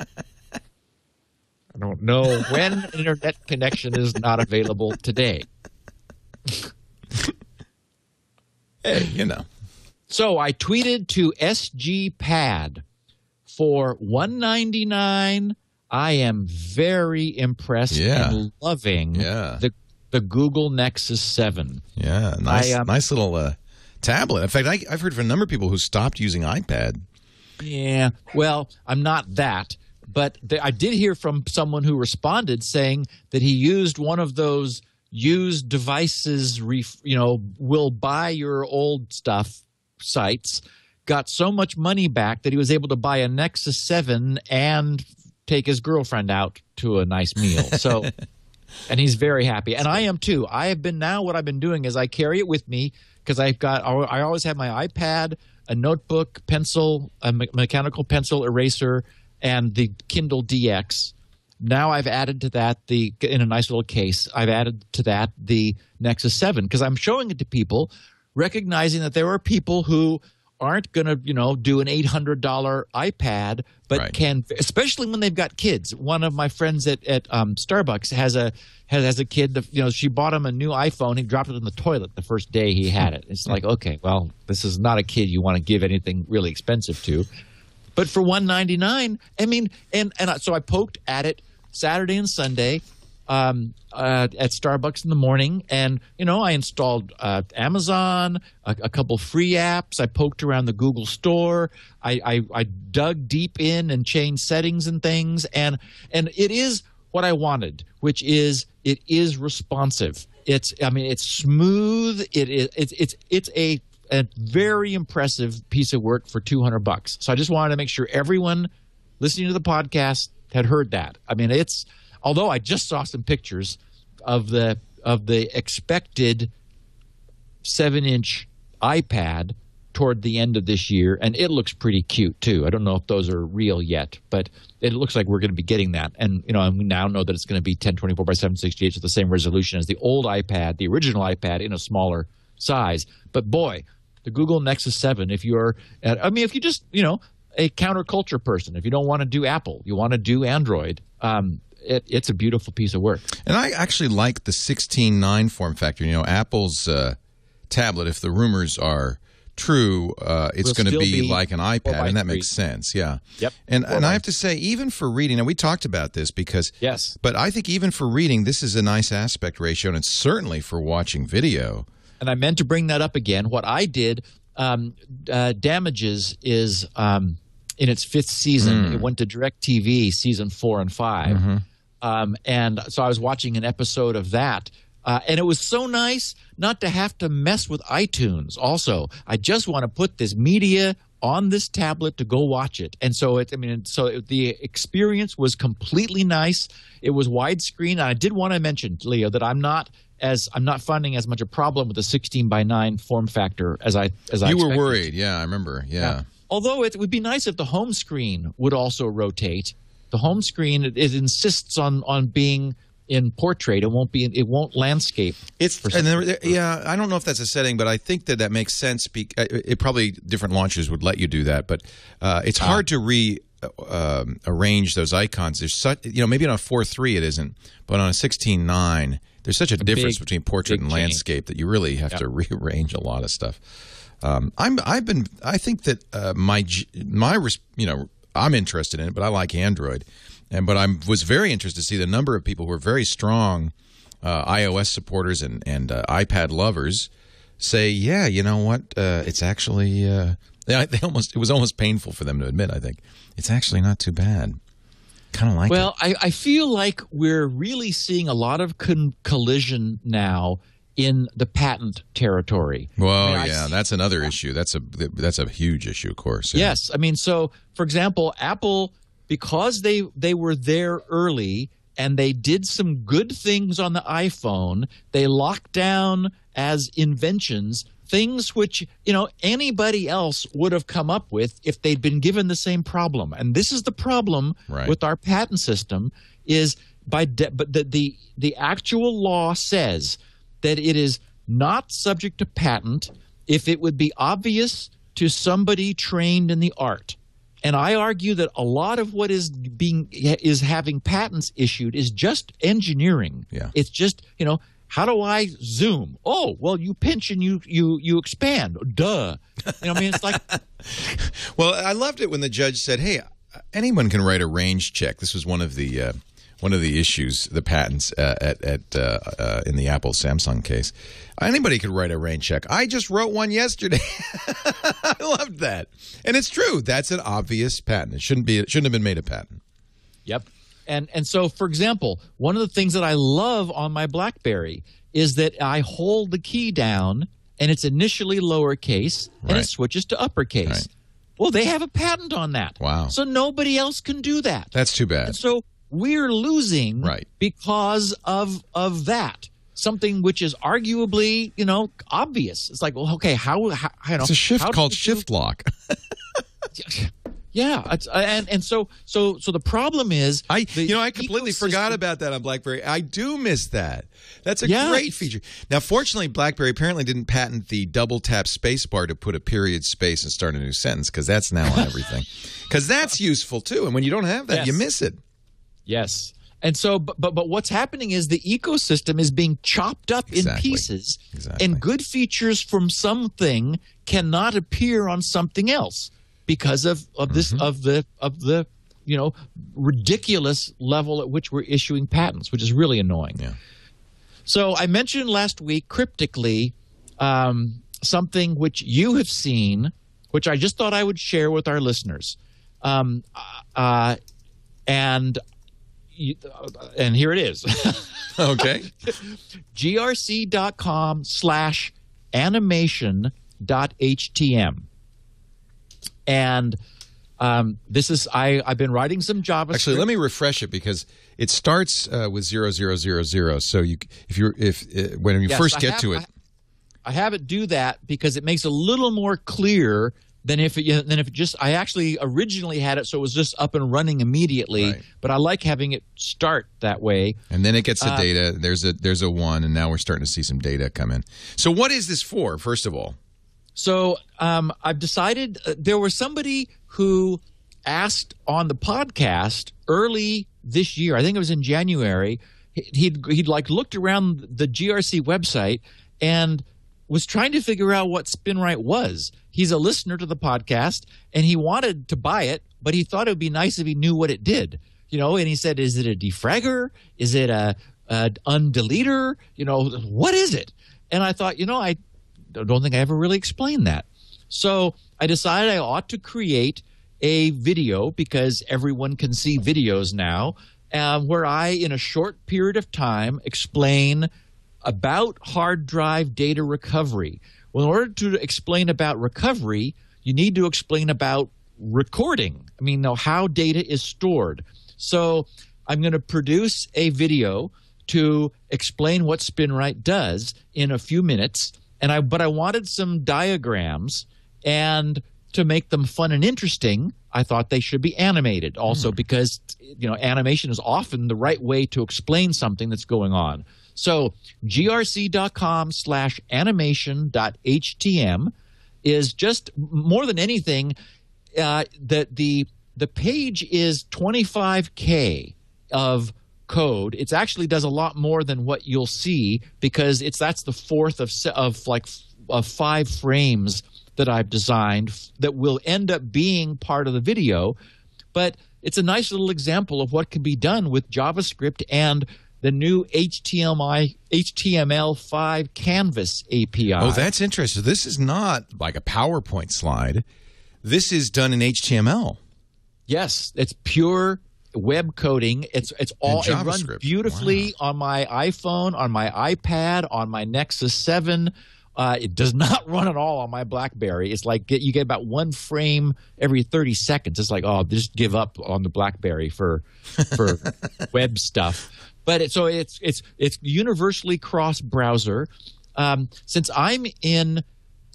don't know when an internet connection is not available today. Hey, So I tweeted to SGPad for $199. I am very impressed and loving the Google Nexus 7. Yeah, nice little tablet. In fact, I've heard from a number of people who stopped using iPad. Yeah, well, I'm not that. But I did hear from someone who responded saying that he used one of those used devices, will buy your old stuff sites, got so much money back that he was able to buy a Nexus 7 and take his girlfriend out to a nice meal. So, and he's very happy. And I am too. What I've been doing is I carry it with me because I always have my iPad, a notebook, pencil, a mechanical pencil eraser, and the Kindle DX. Now I've added to that in a nice little case, I've added to that the Nexus 7 because I'm showing it to people, recognizing that there are people who aren't going to, do an $800 iPad, but can, especially when they've got kids. One of my friends at Starbucks has a kid that, she bought him a new iPhone. He dropped it in the toilet the first day he had it. It's like, okay, well, this is not a kid you want to give anything really expensive to. But for $199, I mean, and so I poked at it Saturday and Sunday at Starbucks in the morning, and I installed Amazon, a couple free apps. I poked around the Google Store. I dug deep in and changed settings and things, and it is what I wanted, which is it is responsive. It's smooth. It's a very impressive piece of work for $200. So I just wanted to make sure everyone listening to the podcast had heard that. I mean, although I just saw some pictures of the expected 7-inch iPad toward the end of this year, and it looks pretty cute too. I don't know if those are real yet, but it looks like we're going to be getting that. And and we now know that it's going to be 1024 by 768, so the same resolution as the old iPad, the original iPad, in a smaller size. But boy, the Google Nexus 7, if you're if you just, a counterculture person, if you don't want to do Apple, you want to do Android, it's a beautiful piece of work. And I actually like the 16:9 form factor. Apple's tablet, if the rumors are true, it's going to be like an iPad, and that makes sense. Yeah. Yep. And I have to say, even for reading, and we talked about this because yes, but I think even for reading, this is a nice aspect ratio, and it's certainly for watching video. And I meant to bring that up again. What I did, Damages is in its 5th season. It went to DirecTV season 4 and 5. And so I was watching an episode of that. And it was so nice not to have to mess with iTunes. Also, I just want to put this media on this tablet to go watch it. And so the experience was completely nice. It was widescreen. And I did want to mention, Leo, that I'm not finding as much a problem with the 16:9 form factor as I You were worried. Yeah, I remember. Yeah. Although it would be nice if the home screen would also rotate. The home screen, it insists on being in portrait. It won't landscape. I don't know if that's a setting, but I think that makes sense. It probably different launchers would let you do that, but it's hard to arrange those icons. There's such, maybe on a 4.3 it isn't, but on a 16:9 there's such a difference between portrait and landscape that you really have to rearrange a lot of stuff. I think that I'm interested in it, but I like Android. But I was very interested to see the number of people who are very strong iOS supporters and iPad lovers say, yeah, you know what? It's actually it was almost painful for them to admit. I think it's actually not too bad. Kind of like it. Well, I feel like we're really seeing a lot of collision now in the patent territory. Well, that's another issue. That's a huge issue, of course. Yeah. Yes, so for example, Apple, because they were there early and they did some good things on the iPhone, they locked down as inventions things which anybody else would have come up with if they'd been given the same problem. And this is the problem with our patent system: is but the actual law says that it is not subject to patent if it would be obvious to somebody trained in the art. And I argue that a lot of what is having patents issued is just engineering. Yeah. It's just, how do I zoom? Oh, well, you pinch and you expand. Duh. It's like. Well, I loved it when the judge said, "Hey, anyone can write a range check." This was one of the issues, the patents in the Apple Samsung case. Anybody could write a range check. I just wrote one yesterday. I loved that, and it's true. That's an obvious patent. It shouldn't have been made a patent. Yep. And so, for example, one of the things that I love on my BlackBerry is that I hold the key down, and it's initially lowercase, and it switches to uppercase. Right. Well, they have a patent on that. Wow. So nobody else can do that. That's too bad. And so we're losing because of that. Something which is arguably, obvious. It's like, well, okay, how it's a shift called shift lock. Yeah, and so the problem is I completely forgot about that on BlackBerry. I do miss that. That's a great feature. Now, fortunately, BlackBerry apparently didn't patent the double tap spacebar to put a period, space, and start a new sentence, because that's now on everything. Because that's useful too, and when you don't have that, you miss it. Yes. And so, but what's happening is the ecosystem is being chopped up in pieces, and good features from something cannot appear on something else because of the ridiculous level at which we're issuing patents, which is really annoying. Yeah. So I mentioned last week cryptically something which you have seen, which I just thought I would share with our listeners, and here it is. Okay. grc.com/animation.htm. And this is I've been writing some JavaScript. Actually, let me refresh it because it starts with 0000. So when you first get to it, I have it do that because it makes it a little more clear than if it just – I actually originally had it so it was just up and running immediately, Right. but I like having it start that way. And then it gets the data. There's a 1, and now we're starting to see some data come in. So what is this for, first of all? So I've decided there was somebody who asked on the podcast early this year, I think it was in January, he'd like looked around the GRC website and was trying to figure out what Spinrite was. He's a listener to the podcast, and he wanted to buy it, but he thought it would be nice if he knew what it did. And he said, is it a defragger? Is it a undeleter? What is it? And I thought, I don't think I ever really explained that. So I decided I ought to create a video, because everyone can see videos now, where I, in a short period of time, explain about hard drive data recovery. Well, in order to explain about recovery, you need to explain about recording. How data is stored. So I'm going to produce a video to explain what Spinrite does in a few minutes. But I wanted some diagrams, and to make them fun and interesting, I thought they should be animated also, because animation is often the right way to explain something that's going on. So grc.com/animation.htm is just more than anything. The page is 25K of code. It actually does a lot more than what you'll see, because that's the fourth of 5 frames that I've designed that will end up being part of the video. But it's a nice little example of what can be done with JavaScript and the new HTML5 Canvas API. Oh, that's interesting. This is not like a PowerPoint slide. This is done in HTML. Yes, it's pure web coding. It's all it runs beautifully on my iPhone, on my iPad, on my Nexus 7. It does not run at all on my BlackBerry. It's like you get about 1 frame every 30 seconds. It's like, just give up on the BlackBerry for web stuff. But it's universally cross browser. Since I'm in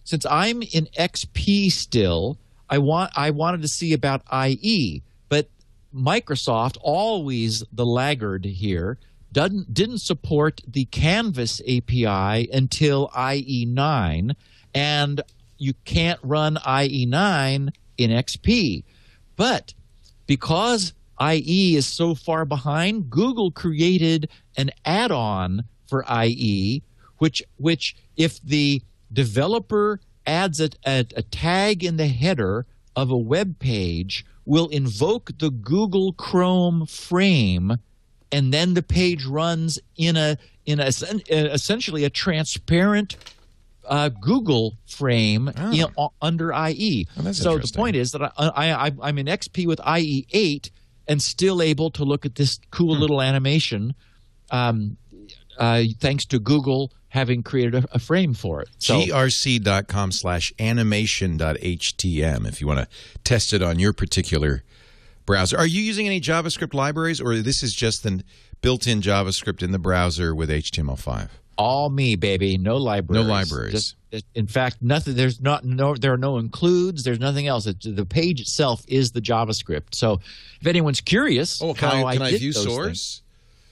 XP still, I wanted to see about IE, but Microsoft, always the laggard here, didn't support the Canvas API until IE9, and you can't run IE9 in XP. But because IE is so far behind, Google created an add-on for IE, which if the developer adds a tag in the header of a web page, will invoke the Google Chrome frame, and then the page runs in essentially a transparent Google frame under IE. Oh, so the point is that I'm in XP with IE8 and still able to look at this cool little animation, thanks to Google having created a frame for it. So, grc.com/animation.htm if you want to test it on your particular browser. Are you using any JavaScript libraries, or this is just the built-in JavaScript in the browser with HTML5? All me, baby. No libraries. No libraries. In fact, nothing. There are no includes. There's nothing else. The page itself is the JavaScript. So, if anyone's curious, can I view source? Things,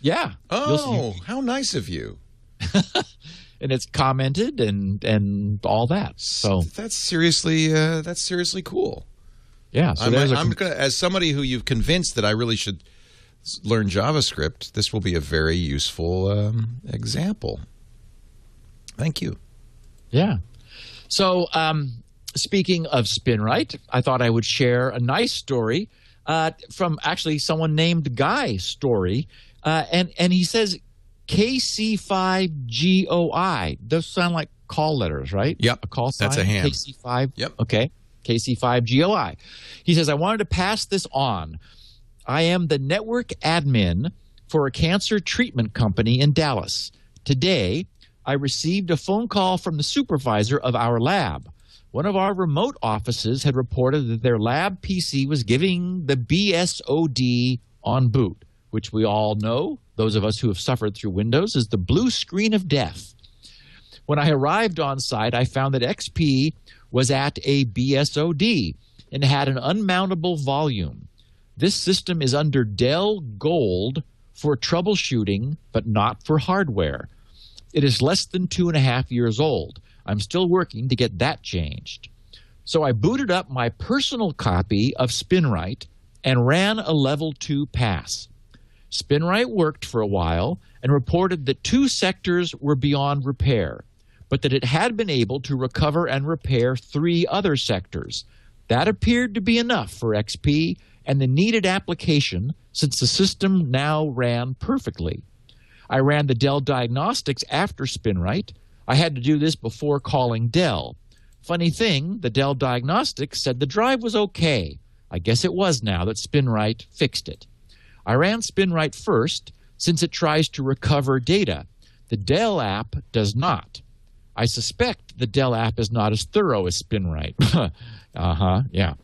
yeah. Oh, how nice of you. And it's commented and all that. So that's seriously cool. Yeah. So I'm gonna, as somebody who you've convinced that I really should learn JavaScript, this will be a very useful example. Thank you. Yeah. So speaking of Spinrite, I thought I would share a nice story from actually someone named Guy Story, and he says KC5GOI. Those sound like call letters, right? Yep. A call sign. That's a ham. KC5. Yep. Okay. KC5GOI. He says, I wanted to pass this on. I am the network admin for a cancer treatment company in Dallas. Today, I received a phone call from the supervisor of our lab. One of our remote offices had reported that their lab PC was giving the BSOD on boot, which we all know, those of us who have suffered through Windows, is the blue screen of death. When I arrived on site, I found that XP was at a BSOD and had an unmountable volume. This system is under Dell Gold for troubleshooting, but not for hardware. It is less than 2.5 years old. I'm still working to get that changed. So I booted up my personal copy of Spinrite and ran a level 2 pass. Spinrite worked for a while and reported that 2 sectors were beyond repair, but that it had been able to recover and repair 3 other sectors. That appeared to be enough for XP and the needed application, since the system now ran perfectly. I ran the Dell diagnostics after Spinrite. I had to do this before calling Dell. Funny thing, the Dell diagnostics said the drive was okay. I guess it was now that Spinrite fixed it. I ran Spinrite first, since it tries to recover data. The Dell app does not. I suspect the Dell app is not as thorough as Spinrite. Yeah.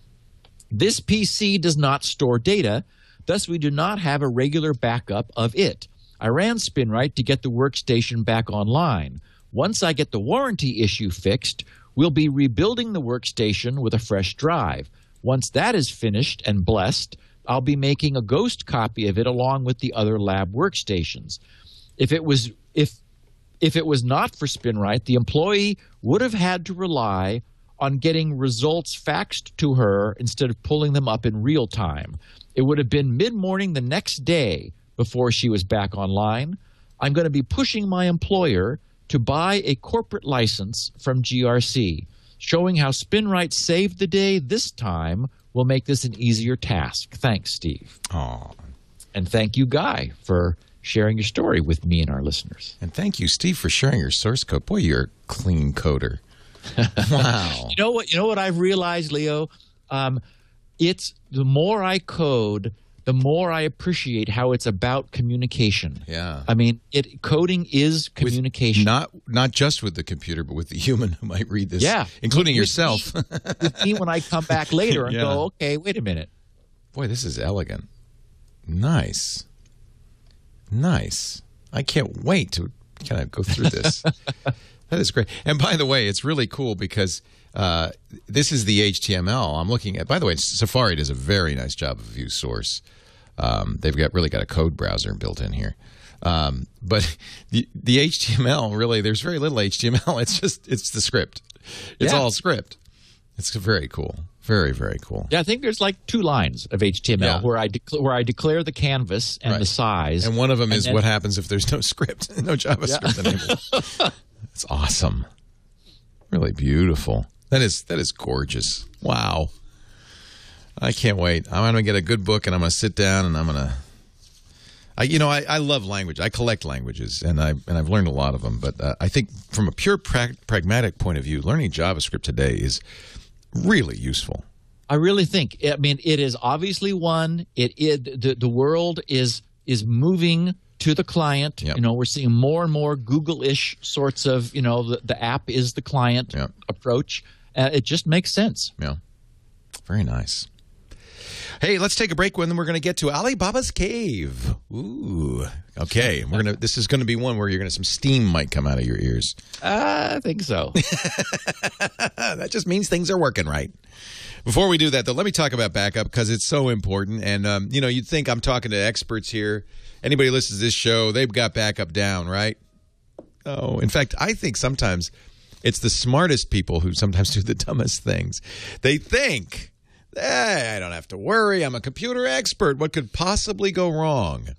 This PC does not store data, thus we do not have a regular backup of it. I ran Spinrite to get the workstation back online. Once I get the warranty issue fixed, we'll be rebuilding the workstation with a fresh drive. Once that is finished and blessed, I'll be making a ghost copy of it along with the other lab workstations. If it was not for Spinrite, the employee would have had to rely on getting results faxed to her instead of pulling them up in real time. It would have been mid-morning the next day before she was back online. I'm going to be pushing my employer to buy a corporate license from GRC. Showing how Spinrite saved the day this time will make this an easier task. Thanks, Steve. Aw. And thank you, Guy, for sharing your story with me and our listeners. And thank you, Steve, for sharing your source code. Boy, you're a clean coder. Wow. You know what I've realized, Leo? It's the more I code, the more I appreciate how it's about communication. Yeah. I mean, coding is communication. Not just with the computer, but with the human who might read this. Yeah. Including yourself. With me when I come back later and go, okay, wait a minute. Boy, this is elegant. Nice. Nice. I can't wait to kind of go through this. That is great. And by the way, it's really cool because this is the HTML I'm looking at. By the way, Safari does a very nice job of view source. They've really got a code browser built in here. But the HTML, really, there's very little HTML. It's the script. It's all script. It's very cool. Very, very cool. Yeah, I think there's like 2 lines of HTML where I declare the canvas and the size. And one of them is what happens if there's no script, no JavaScript enabled. That's awesome. Really beautiful. That is gorgeous. Wow. I can't wait. I'm going to get a good book and I'm going to sit down and I'm going to I love language. I collect languages and I've learned a lot of them, but I think from a pure pragmatic point of view, learning JavaScript today is really useful. I really think. I mean, it is obviously one. The world is moving to the client. Yep. We're seeing more and more Google-ish sorts of, the app is the client approach. It just makes sense. Yeah. Very nice. Hey, let's take a break and then we're going to get to Alibaba's cave. Ooh. Okay. This is going to be one where some steam might come out of your ears. I think so. That just means things are working right. Before we do that, though, let me talk about backup because it's so important. And, you'd think I'm talking to experts here. Anybody who listens to this show, they've got backup down, right? Oh, in fact, I think sometimes it's the smartest people who sometimes do the dumbest things. They think, I don't have to worry. I'm a computer expert. What could possibly go wrong?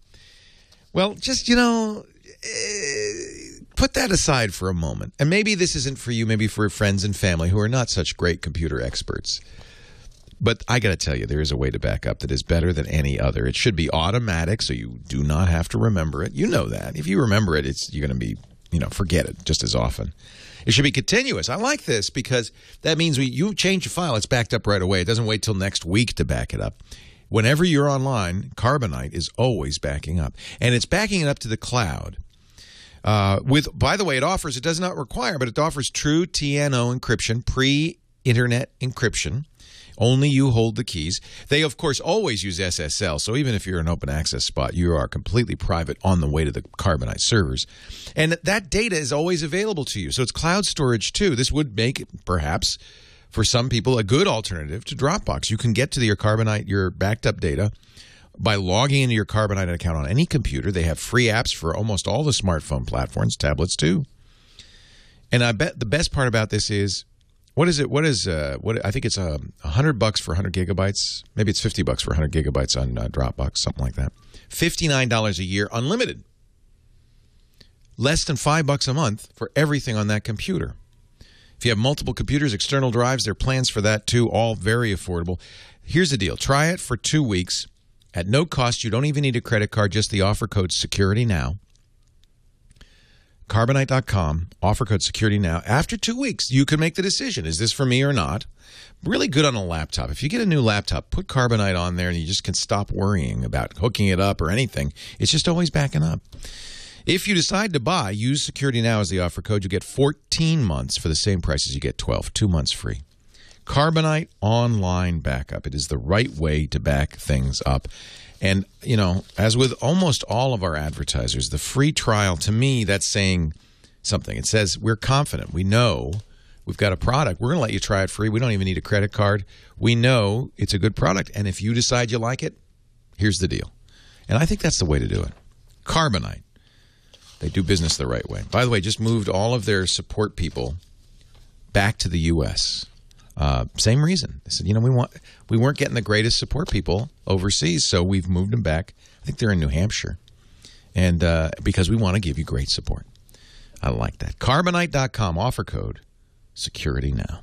Well, just, put that aside for a moment. And maybe this isn't for you, maybe for friends and family who are not such great computer experts. But I got to tell you, there is a way to back up that is better than any other. It should be automatic, so you do not have to remember it. You know that. If you remember it, you're going to be, forget it just as often. It should be continuous. I like this because that means you change a file, it's backed up right away. It doesn't wait till next week to back it up. Whenever you're online, Carbonite is always backing up. And it's backing it up to the cloud. By the way, it does not require, but it offers true TNO encryption internet encryption. Only you hold the keys. They, of course, always use SSL, so even if you're an open access spot, you are completely private on the way to the Carbonite servers. And that data is always available to you, so it's cloud storage too. This would make it, perhaps, for some people, a good alternative to Dropbox. You can get to your Carbonite, your backed up data, by logging into your Carbonite account on any computer. They have free apps for almost all the smartphone platforms, tablets too. And I bet the best part about this is, what is it? I think it's $100 for 100 gigabytes. Maybe it's $50 for 100 gigabytes on Dropbox, something like that. $59 a year, unlimited. Less than $5 a month for everything on that computer. If you have multiple computers, external drives, there are plans for that too, all very affordable. Here's the deal. Try it for 2 weeks at no cost. You don't even need a credit card, just the offer code SecurityNow. Carbonite.com, offer code SecurityNow. After 2 weeks, you can make the decision. Is this for me or not? Really good on a laptop. If you get a new laptop, put Carbonite on there and you just can stop worrying about hooking it up or anything. It's just always backing up. If you decide to buy, use SecurityNow as the offer code. You get 14 months for the same price as you get 12, 2 months free. Carbonite online backup. It is the right way to back things up. And, you know, as with almost all of our advertisers, the free trial, to me, that's saying something. It says we're confident. We know we've got a product. We're going to let you try it free. We don't even need a credit card. We know it's a good product. And if you decide you like it, here's the deal. And I think that's the way to do it. Carbonite. They do business the right way. By the way, just moved all of their support people back to the U.S., same reason. They said, you know, we weren't getting the greatest support people overseas, so we've moved them back. I think they're in New Hampshire, and because we want to give you great support. I like that. Carbonite.com, offer code SecurityNow.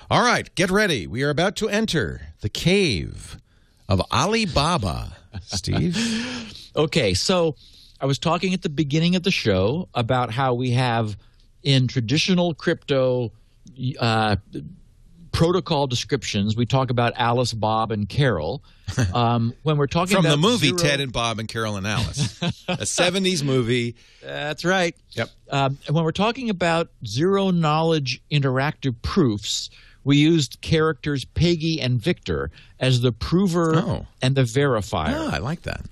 All right, get ready. We are about to enter the cave of Alibaba. Steve? Okay, so I was talking at the beginning of the show about how we have in traditional crypto protocol descriptions, we talk about Alice, Bob, and Carol. When we're talking from about the movie Ted and Bob and Carol and Alice, a 70s movie. That's right. Yep. And when we're talking about zero-knowledge interactive proofs, we used characters Peggy and Victor as the prover and the verifier. Ah, I like that.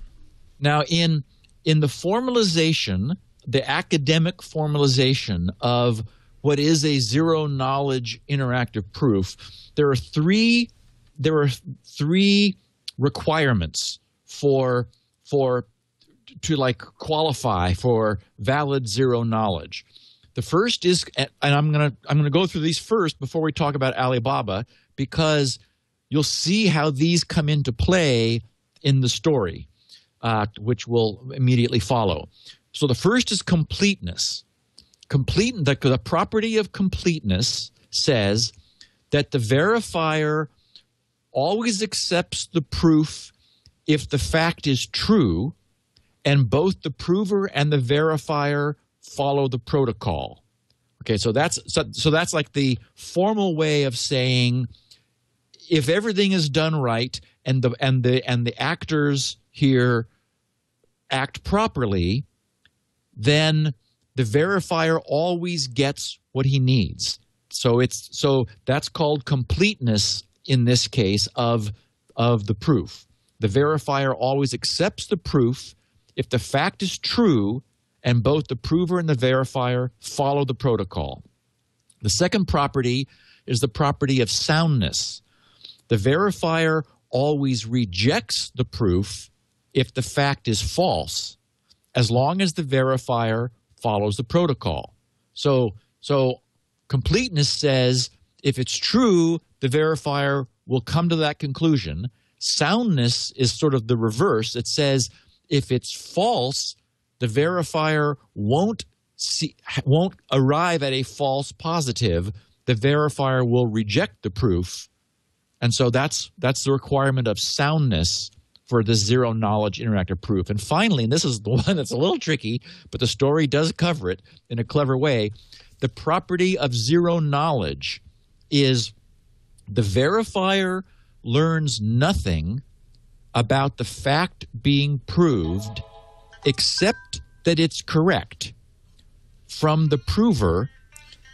Now, in the formalization, the academic formalization of what is a zero-knowledge interactive proof, there are three requirements to like qualify for valid zero knowledge. The first is, and I'm gonna go through these first before we talk about Alibaba, because you'll see how these come into play in the story, which will immediately follow. So the first is completeness. The property of completeness says that the verifier always accepts the proof if the fact is true and both the prover and the verifier follow the protocol. Okay, so that's like the formal way of saying if everything is done right and the actors here act properly, then the verifier always gets what he needs. So that's called completeness in this case of the proof. The verifier always accepts the proof if the fact is true and both the prover and the verifier follow the protocol. The second property is the property of soundness. The verifier always rejects the proof if the fact is false, as long as the verifier follows the protocol. So completeness says if it's true, the verifier will come to that conclusion. Soundness is sort of the reverse. It says if it's false, the verifier won't arrive at a false positive. The verifier will reject the proof. And so that's the requirement of soundness for the zero-knowledge interactive proof. And finally, and this is the one that's a little tricky, but the story does cover it in a clever way, the property of zero knowledge is the verifier learns nothing about the fact being proved except that it's correct from the prover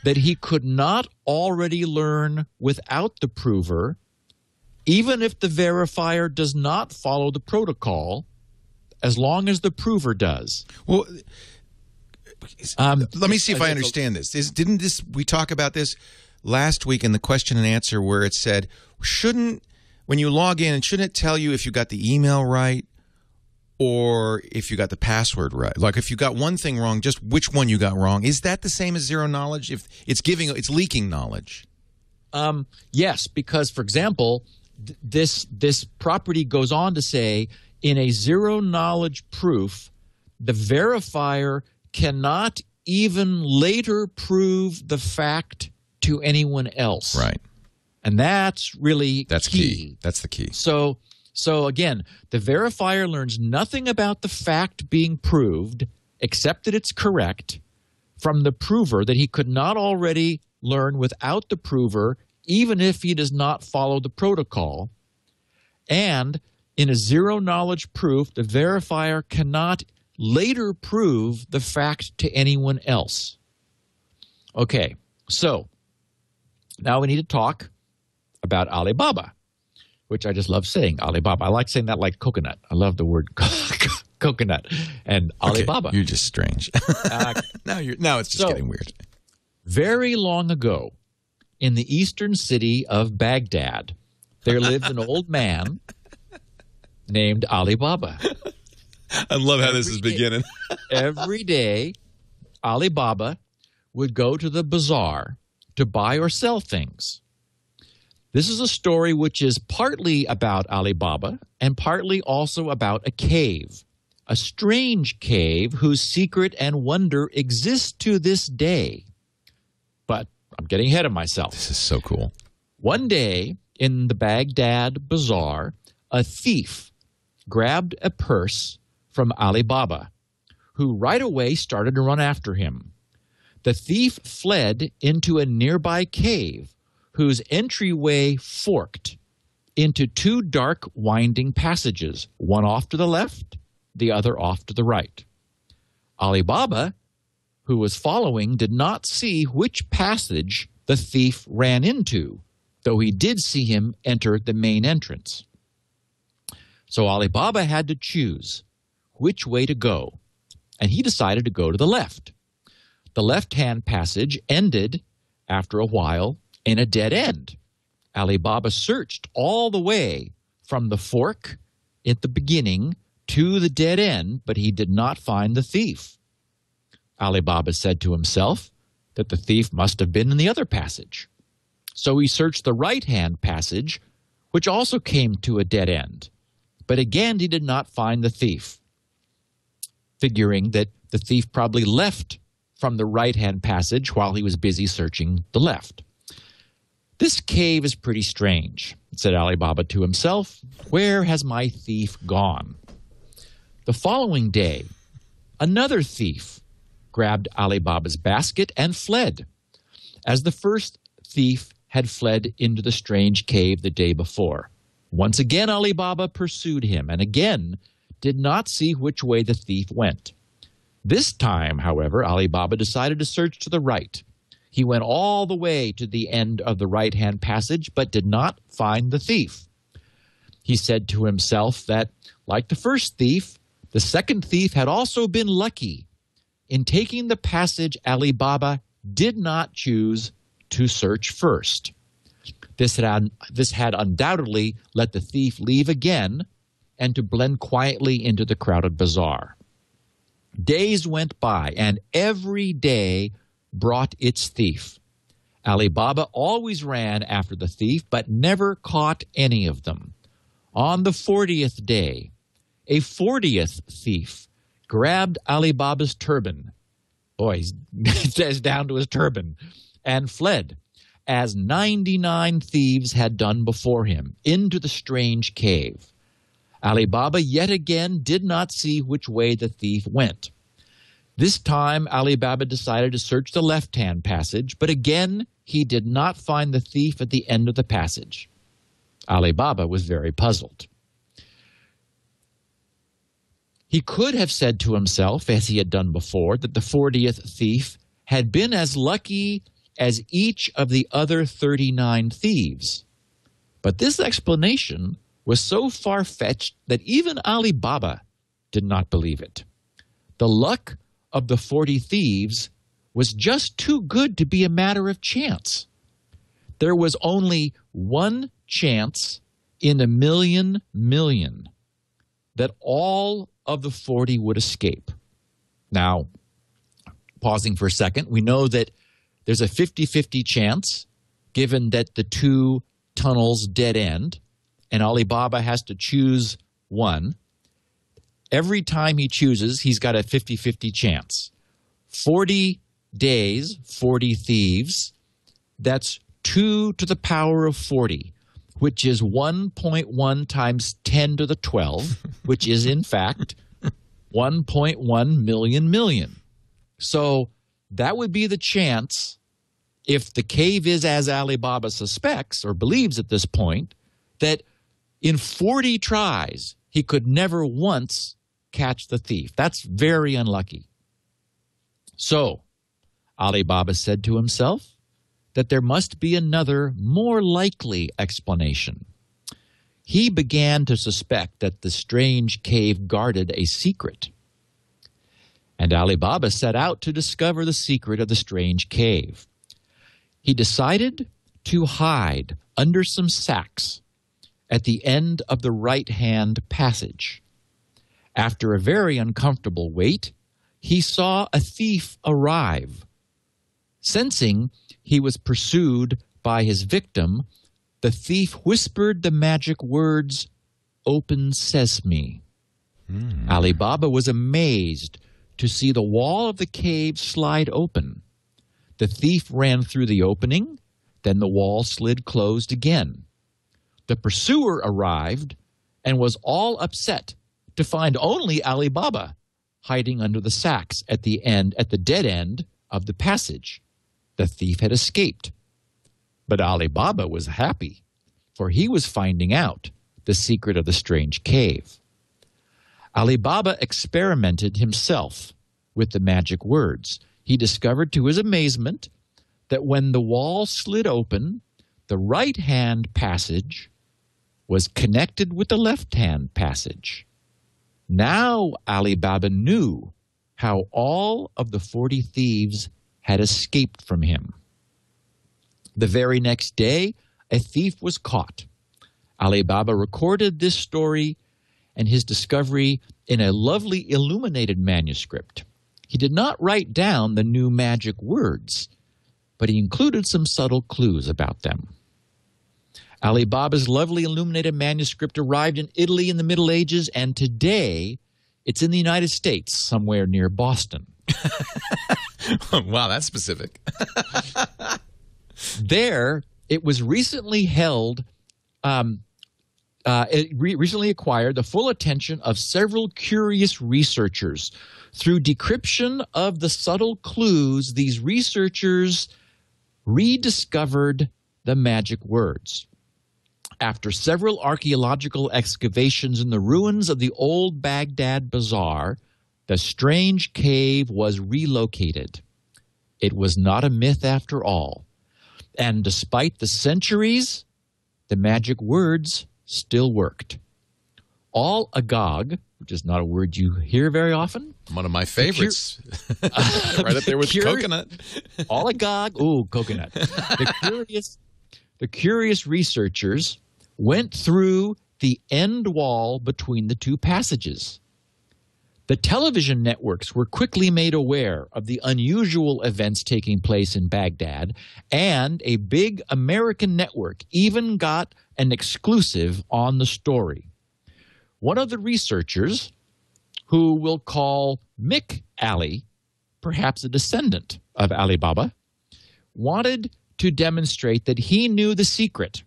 that he could not already learn without the prover, even if the verifier does not follow the protocol, as long as the prover does. Well, let me see if I understand this. Didn't we talk about this last week in the question and answer where it said, when you log in, shouldn't it tell you if you got the email right or if you got the password right? Like if you got one thing wrong, just which one you got wrong. Is that the same as zero knowledge? If it's leaking knowledge? Yes, because, for example, this property goes on to say, in a zero knowledge proof, the verifier cannot even later prove the fact to anyone else. Right. And that's really key. That's the key. So again, the verifier learns nothing about the fact being proved, except that it's correct, from the prover that he could not already learn without the prover, even if he does not follow the protocol. And in a zero-knowledge proof, the verifier cannot later prove the fact to anyone else. Okay, so now we need to talk about Alibaba, which I just love saying, Alibaba. I like saying that like coconut. I love the word coconut and Alibaba. Okay, you're just strange. Now it's just getting weird. Very long ago, in the eastern city of Baghdad, there lived an old man named Alibaba. I love how this is beginning. Every day, Alibaba would go to the bazaar to buy or sell things. This is a story which is partly about Alibaba and partly also about a cave, a strange cave whose secret and wonder exist to this day. But I'm getting ahead of myself. This is so cool. One day in the Baghdad bazaar, a thief grabbed a purse from Alibaba, who right away started to run after him. The thief fled into a nearby cave whose entryway forked into two dark winding passages, one off to the left, the other off to the right. Alibaba, who was following, did not see which passage the thief ran into, though he did see him enter the main entrance. So Alibaba had to choose which way to go, and he decided to go to the left. The left-hand passage ended, after a while, in a dead end. Alibaba searched all the way from the fork at the beginning to the dead end, but he did not find the thief. Alibaba said to himself that the thief must have been in the other passage. So he searched the right-hand passage, which also came to a dead end. But again, he did not find the thief, figuring that the thief probably left from the right-hand passage while he was busy searching the left. This cave is pretty strange, said Alibaba to himself. Where has my thief gone? The following day, another thief grabbed Alibaba's basket and fled, as the first thief had fled into the strange cave the day before. Once again, Alibaba pursued him and again did not see which way the thief went. This time, however, Alibaba decided to search to the right. He went all the way to the end of the right-hand passage, but did not find the thief. He said to himself that, like the first thief, the second thief had also been lucky. In taking the passage, Alibaba did not choose to search first. This had undoubtedly let the thief leave again and to blend quietly into the crowded bazaar. Days went by, and every day brought its thief. Alibaba always ran after the thief, but never caught any of them. On the 40th day, a 40th thief grabbed Alibaba's turban. Boy, he's down to his turban, and fled, as 99 thieves had done before him, into the strange cave. Alibaba yet again did not see which way the thief went. This time, Alibaba decided to search the left-hand passage, but again, he did not find the thief at the end of the passage. Alibaba was very puzzled. He could have said to himself, as he had done before, that the 40th thief had been as lucky as each of the other 39 thieves. But this explanation was so far-fetched that even Alibaba did not believe it. The luck of the 40 thieves was just too good to be a matter of chance. There was only one chance in a million that all of the 40 would escape. Now, pausing for a second, we know that there's a 50-50 chance, given that the two tunnels dead end, and Alibaba has to choose one. Every time he chooses, he's got a 50-50 chance. 40 days, 40 thieves, that's 2 to the power of 40, which is 1.1 times 10 to the 12, which is, in fact, 1.1 million. So that would be the chance, if the cave is as Alibaba suspects or believes at this point, that in 40 tries, he could never once catch the thief. That's very unlucky. So Alibaba said to himself that there must be another, more likely explanation. He began to suspect that the strange cave guarded a secret. And Alibaba set out to discover the secret of the strange cave. He decided to hide under some sacks at the end of the right-hand passage. After a very uncomfortable wait, he saw a thief arrive. Sensing he was pursued by his victim, the thief whispered the magic words, "Open sesame." Alibaba was amazed to see the wall of the cave slide open. The thief ran through the opening, then the wall slid closed again. The pursuer arrived and was all upset to find only Alibaba hiding under the sacks at the dead end of the passage. The thief had escaped. But Alibaba was happy, for he was finding out the secret of the strange cave. Alibaba experimented himself with the magic words. He discovered to his amazement that when the wall slid open, the right-hand passage was connected with the left-hand passage. Now Alibaba knew how all of the 40 thieves had escaped from him. The very next day, a thief was caught. Alibaba recorded this story and his discovery in a lovely illuminated manuscript. He did not write down the new magic words, but he included some subtle clues about them. Alibaba's lovely illuminated manuscript arrived in Italy in the Middle Ages, and today it's in the United States, somewhere near Boston. Wow, that's specific. There, it was recently held, recently acquired the full attention of several curious researchers. Through decryption of the subtle clues, these researchers rediscovered the magic words. After several archaeological excavations in the ruins of the old Baghdad Bazaar, the strange cave was relocated. It was not a myth after all. And despite the centuries, the magic words still worked. All agog, which is not a word you hear very often. One of my favorites. Right up there with coconut. All agog. Ooh, coconut. The curious researchers went through the end wall between the two passages. The television networks were quickly made aware of the unusual events taking place in Baghdad, and a big American network even got an exclusive on the story. One of the researchers, who we'll call Mick Ali, perhaps a descendant of Alibaba, wanted to demonstrate that he knew the secret,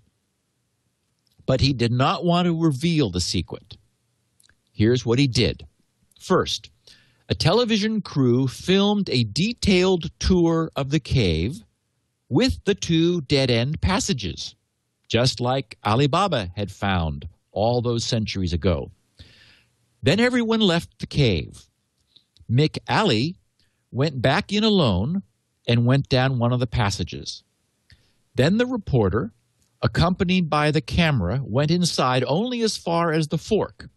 but he did not want to reveal the secret. Here's what he did. First, a television crew filmed a detailed tour of the cave with the two dead-end passages, just like Alibaba had found all those centuries ago. Then everyone left the cave. Mick Ali went back in alone and went down one of the passages. Then the reporter, accompanied by the camera, went inside only as far as the fork,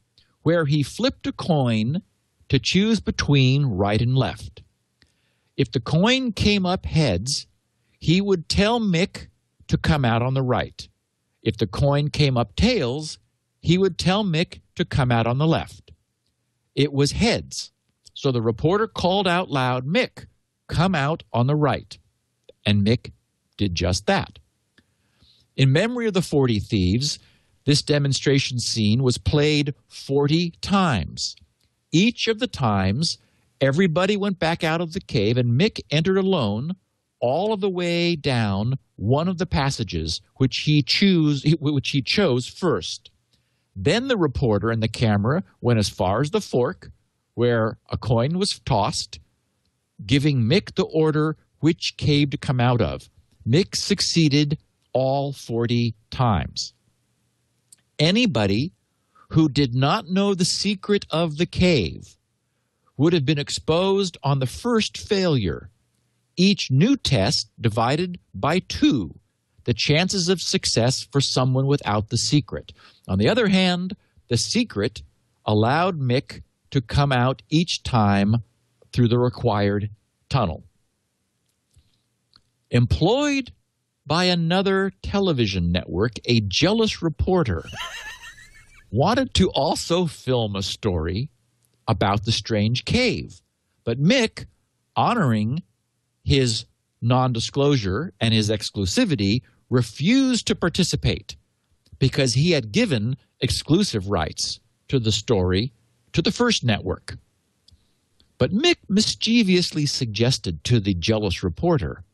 where he flipped a coin to choose between right and left. If the coin came up heads, he would tell Mick to come out on the right. If the coin came up tails, he would tell Mick to come out on the left. It was heads, so the reporter called out loud, "Mick, come out on the right." And Mick did just that. In memory of the 40 Thieves, this demonstration scene was played 40 times. Each of the times, everybody went back out of the cave and Mick entered alone all of the way down one of the passages which he chose first. Then the reporter and the camera went as far as the fork, where a coin was tossed, giving Mick the order which cave to come out of. Mick succeeded all 40 times. Anybody who did not know the secret of the cave would have been exposed on the first failure. Each new test divided by 2, the chances of success for someone without the secret. On the other hand, the secret allowed Mick to come out each time through the required tunnel. Employed by another television network, a jealous reporter wanted to also film a story about the strange cave. But Mick, honoring his non-disclosure and his exclusivity, refused to participate because he had given exclusive rights to the story to the first network. But Mick mischievously suggested to the jealous reporter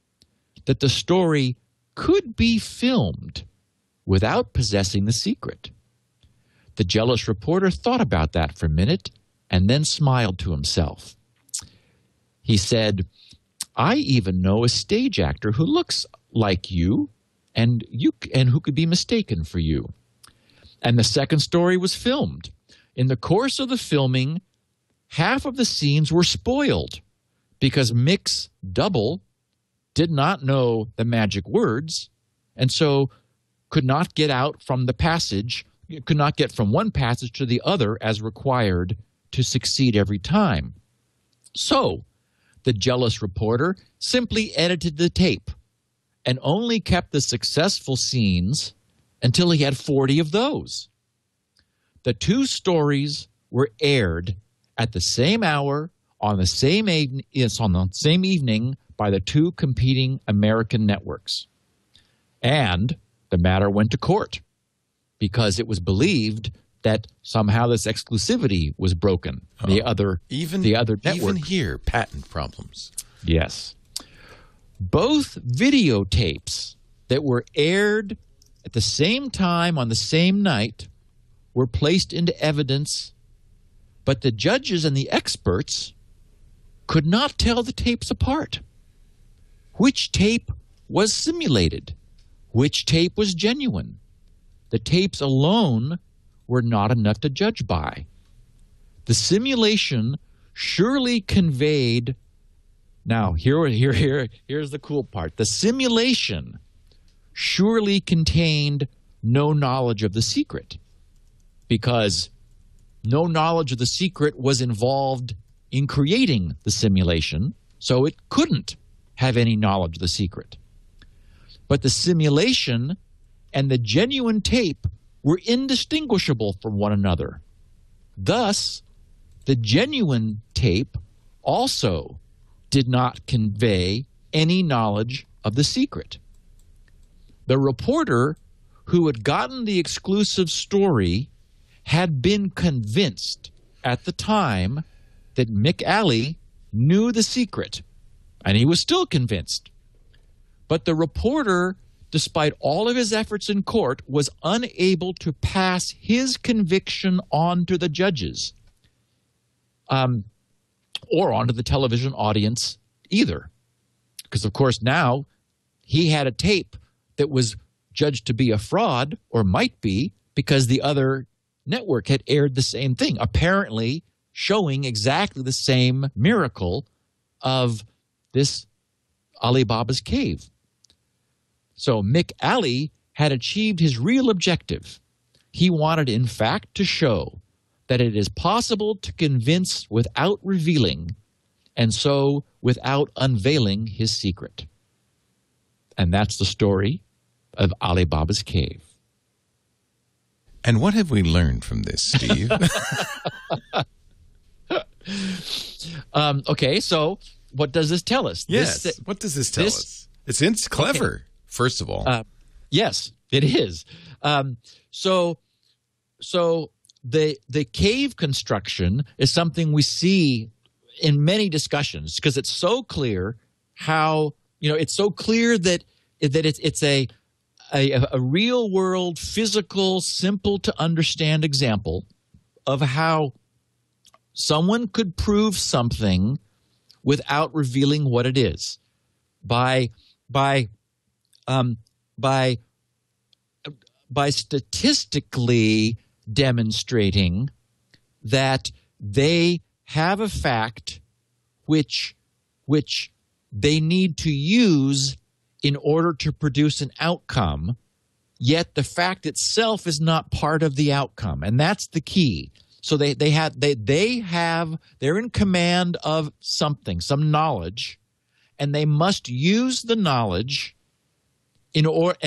that the story could be filmed without possessing the secret. The jealous reporter thought about that for a minute and then smiled to himself. He said, "I even know a stage actor who looks like you and who could be mistaken for you." And the second story was filmed. In the course of the filming, half of the scenes were spoiled because Mick's double did not know the magic words and so could not get out from the passage, could not get from one passage to the other as required to succeed every time. So the jealous reporter simply edited the tape and only kept the successful scenes until he had 40 of those. The 2 stories were aired at the same hour on the same evening by the 2 competing American networks. And the matter went to court because it was believed that somehow this exclusivity was broken. The other network. Even here, patent problems. Yes. Both videotapes that were aired at the same time on the same night were placed into evidence, but the judges and the experts could not tell the tapes apart. Which tape was simulated? Which tape was genuine? The tapes alone were not enough to judge by. The simulation surely conveyed. Now, here's the cool part. The simulation surely contained no knowledge of the secret, because no knowledge of the secret was involved in creating the simulation, so it couldn't have any knowledge of the secret. But the simulation and the genuine tape were indistinguishable from one another. Thus, the genuine tape also did not convey any knowledge of the secret. The reporter who had gotten the exclusive story had been convinced at the time that Mick Alley knew the secret, and he was still convinced. But the reporter, despite all of his efforts in court, was unable to pass his conviction on to the judges or onto the television audience either. Because, of course, now he had a tape that was judged to be a fraud, or might be, because the other network had aired the same thing, apparently showing exactly the same miracle of this Alibaba's cave. So Mick Ali had achieved his real objective. He wanted, in fact, to show that it is possible to convince without revealing, and so without unveiling his secret. And that's the story of Alibaba's cave. And what have we learned from this, Steve? Okay, so what does this tell us? Yes, what does this tell us? It's clever, okay. First of all. Yes, it is. So the cave construction is something we see in many discussions because it's so clear how, it's so clear that it's a real world, physical, simple to understand example of how someone could prove something without revealing what it is by statistically demonstrating that they have a fact which they need to use in order to produce an outcome, yet the fact itself is not part of the outcome, and that's the key. So they're in command of something, some knowledge, and they must use the knowledge in order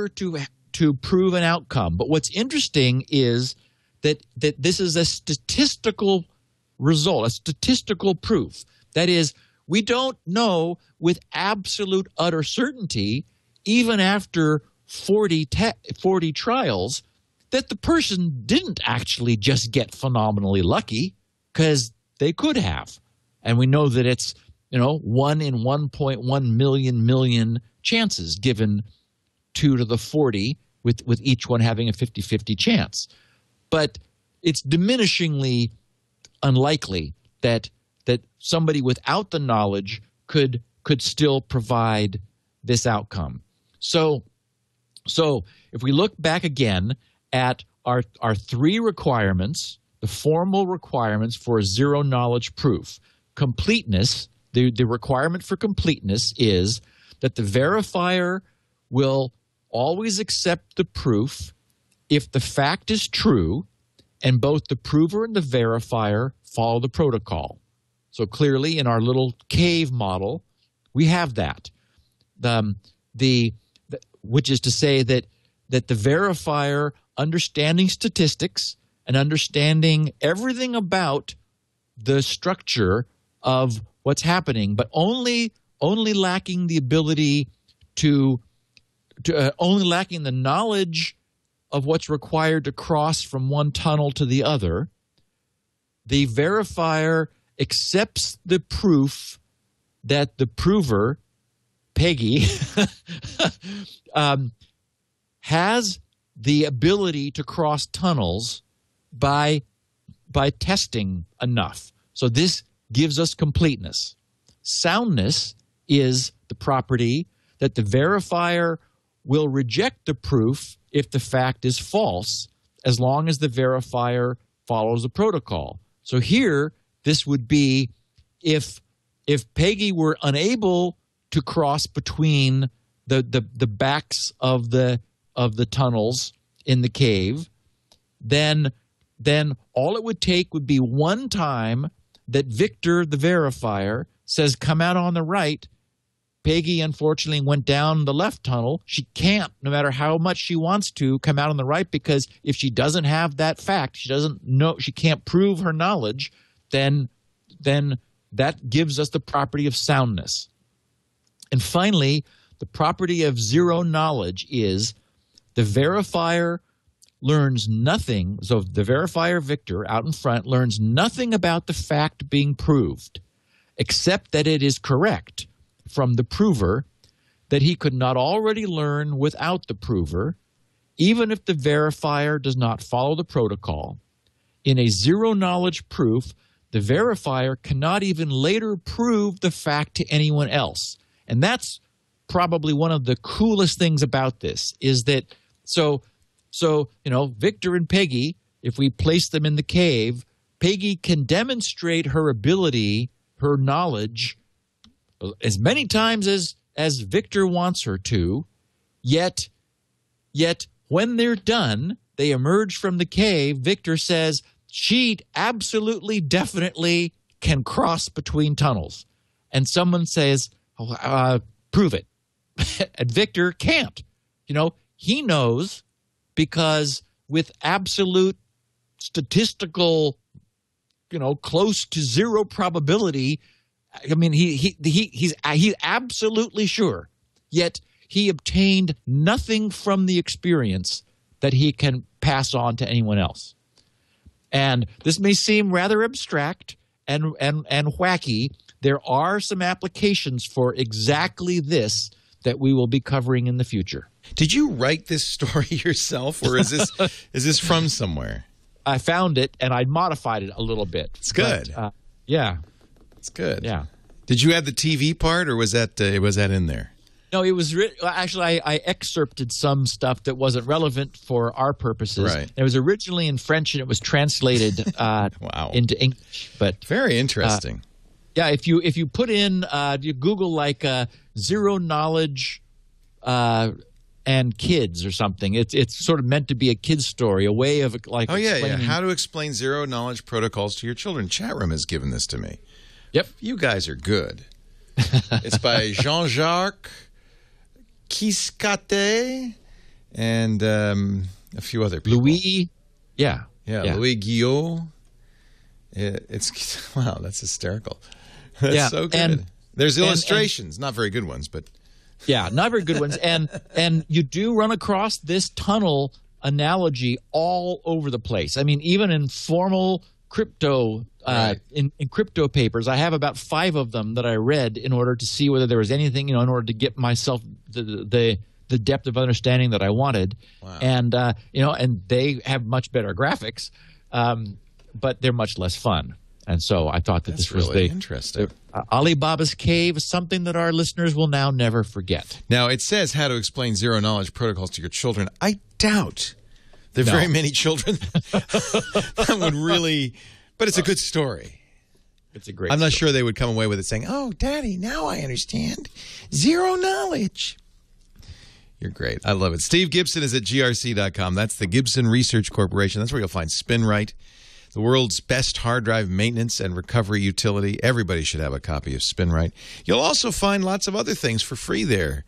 to prove an outcome. But what's interesting is that this is a statistical result, a statistical proof. That is, we don't know with absolute utter certainty, even after 40 trials, that the person didn't actually just get phenomenally lucky, because they could have. And we know that it's 1 in 1.1 million chances, given 2 to the 40, with each one having a 50-50 chance. But it's diminishingly unlikely that somebody without the knowledge could still provide this outcome. So if we look back again at our 3 requirements, the formal requirements for a zero-knowledge proof, completeness, the requirement for completeness is that the verifier will always accept the proof if the fact is true and both the prover and the verifier follow the protocol. So clearly in our little cave model, we have that. Which is to say that the verifier, understanding statistics and understanding everything about the structure of what's happening, but only lacking the ability only lacking the knowledge of what's required to cross from one tunnel to the other, the verifier accepts the proof that the prover, Peggy, has the ability to cross tunnels by testing enough. So this gives us completeness. Soundness is the property that the verifier will reject the proof if the fact is false, as long as the verifier follows the protocol. So here, this would be if Peggy were unable to cross between the backs of the tunnels in the cave, then all it would take would be one time that Victor, the verifier, says, come out on the right. Peggy, unfortunately, went down the left tunnel. She can't, no matter how much she wants to, come out on the right, because if she doesn't have that fact, she doesn't know, she can't prove her knowledge, then that gives us the property of soundness. And finally, the property of zero knowledge is the verifier learns nothing. So the verifier, Victor, out in front, learns nothing about the fact being proved, except that it is correct from the prover that he could not already learn without the prover, even if the verifier does not follow the protocol. In a zero-knowledge proof, the verifier cannot even later prove the fact to anyone else. And that's probably one of the coolest things about this, is that so Victor and Peggy, if we place them in the cave, Peggy can demonstrate her ability, her knowledge as many times as Victor wants her to, yet when they're done, they emerge from the cave. Victor says she absolutely, definitely can cross between tunnels. And someone says, prove it. And Victor can't. He knows because with absolute statistical, close to zero probability, I mean, he's absolutely sure. Yet he obtained nothing from the experience that he can pass on to anyone else. And this may seem rather abstract and wacky. There are some applications for exactly this that we will be covering in the future. Did you write this story yourself, or is this from somewhere? I found it and I modified it a little bit. It's good. But, yeah, it's good. Yeah. Did you add the TV part, or was that in there? No, it was actually I excerpted some stuff that wasn't relevant for our purposes. Right. It was originally in French and it was translated wow. into English. But very interesting. Yeah, if you put in you Google zero knowledge and kids or something, it's sort of meant to be a kid's story, a way of explaining. How to explain zero knowledge protocols to your children. Chat room has given this to me. Yep, you guys are good. It's by Jean-Jacques Quiscate and a few other people. Louis, Louis Guillot. It's wow, that's hysterical. That's so good. And there's illustrations, not very good ones, but yeah, not very good ones. And you do run across this tunnel analogy all over the place. I mean, even in formal crypto in crypto papers, I have about 5 of them that I read in order to see whether there was anything, in order to get myself the depth of understanding that I wanted. Wow. And and they have much better graphics, but they're much less fun. And so I thought that this was really interesting. Alibaba's cave is something that our listeners will now never forget. Now, it says how to explain zero-knowledge protocols to your children. I doubt there are very many children that would really – but it's a good story. It's a great I'm not sure they would come away with it saying, oh, Daddy, now I understand. Zero knowledge. You're great. I love it. Steve Gibson is at grc.com. That's the Gibson Research Corporation. That's where you'll find Spinrite, the world's best hard drive maintenance and recovery utility. Everybody should have a copy of Spinrite. You'll also find lots of other things for free there,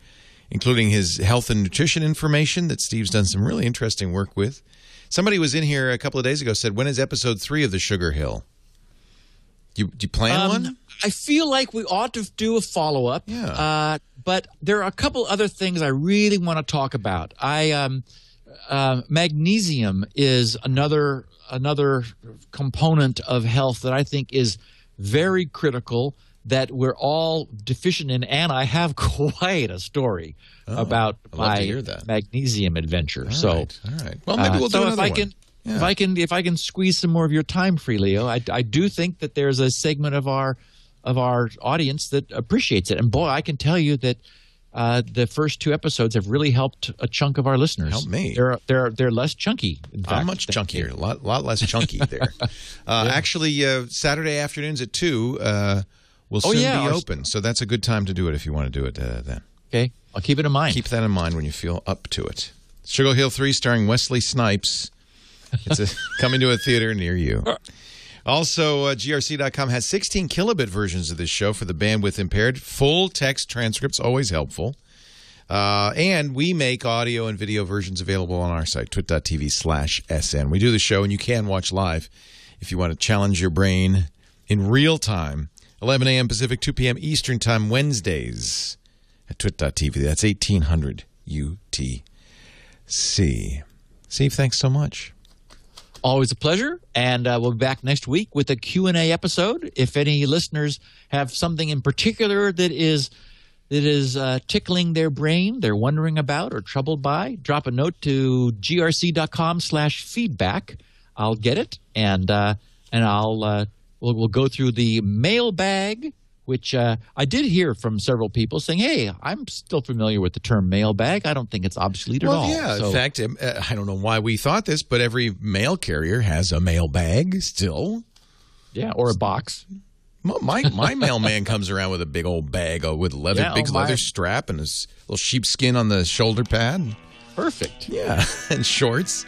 including his health and nutrition information that Steve's done some really interesting work with. Somebody was in here a couple of days ago, said, when is episode 3 of the Sugar Hill? Do you plan one? I feel like we ought to do a follow-up. Yeah. But there are a couple other things I really want to talk about. Magnesium is another component of health that I think is very critical, that we're all deficient in, and I have quite a story about my magnesium adventure. All right. Well, maybe we'll do another one. If I can squeeze some more of your time free, Leo, I do think that there's a segment of our audience that appreciates it. And boy, I can tell you that the first 2 episodes have really helped a chunk of our listeners. Help me. They're less chunky. In fact, I'm much chunkier. A lot less chunky there. Actually, Saturday afternoons at 2 will soon be open. So that's a good time to do it if you want to do it then. Okay. I'll keep it in mind. Keep that in mind when you feel up to it. Sugar Hill 3 starring Wesley Snipes. It's coming to a theater near you. Also, grc.com has 16 kilobit versions of this show for the bandwidth impaired. Full text transcripts, always helpful. And we make audio and video versions available on our site, twit.tv/SN. We do the show, and you can watch live if you want to challenge your brain in real time. 11 a.m. Pacific, 2 p.m. Eastern Time, Wednesdays at twit.tv. That's 1800 UTC. Steve, thanks so much. Always a pleasure, and we'll be back next week with a Q&A episode. If any listeners have something in particular that is tickling their brain, they're wondering about or troubled by, drop a note to grc.com/feedback. I'll get it, and we'll go through the mailbag, which I did hear from several people saying, hey, I'm still familiar with the term mailbag. I don't think it's obsolete at all. Yeah, in fact, I don't know why we thought this, but every mail carrier has a mailbag still. Yeah, or a box. My mailman comes around with a big old bag with big leather strap and his little sheepskin on the shoulder pad. Perfect. Yeah, and shorts.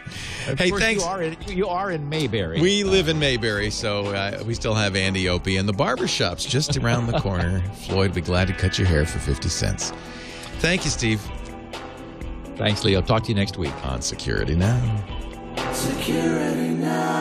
Hey, thanks. You are in Mayberry. We live in Mayberry, so we still have Andy Opie, and the barbershop's just around the corner. Floyd, be glad to cut your hair for 50 cents. Thank you, Steve. Thanks, Leo. Talk to you next week on Security Now. Security Now.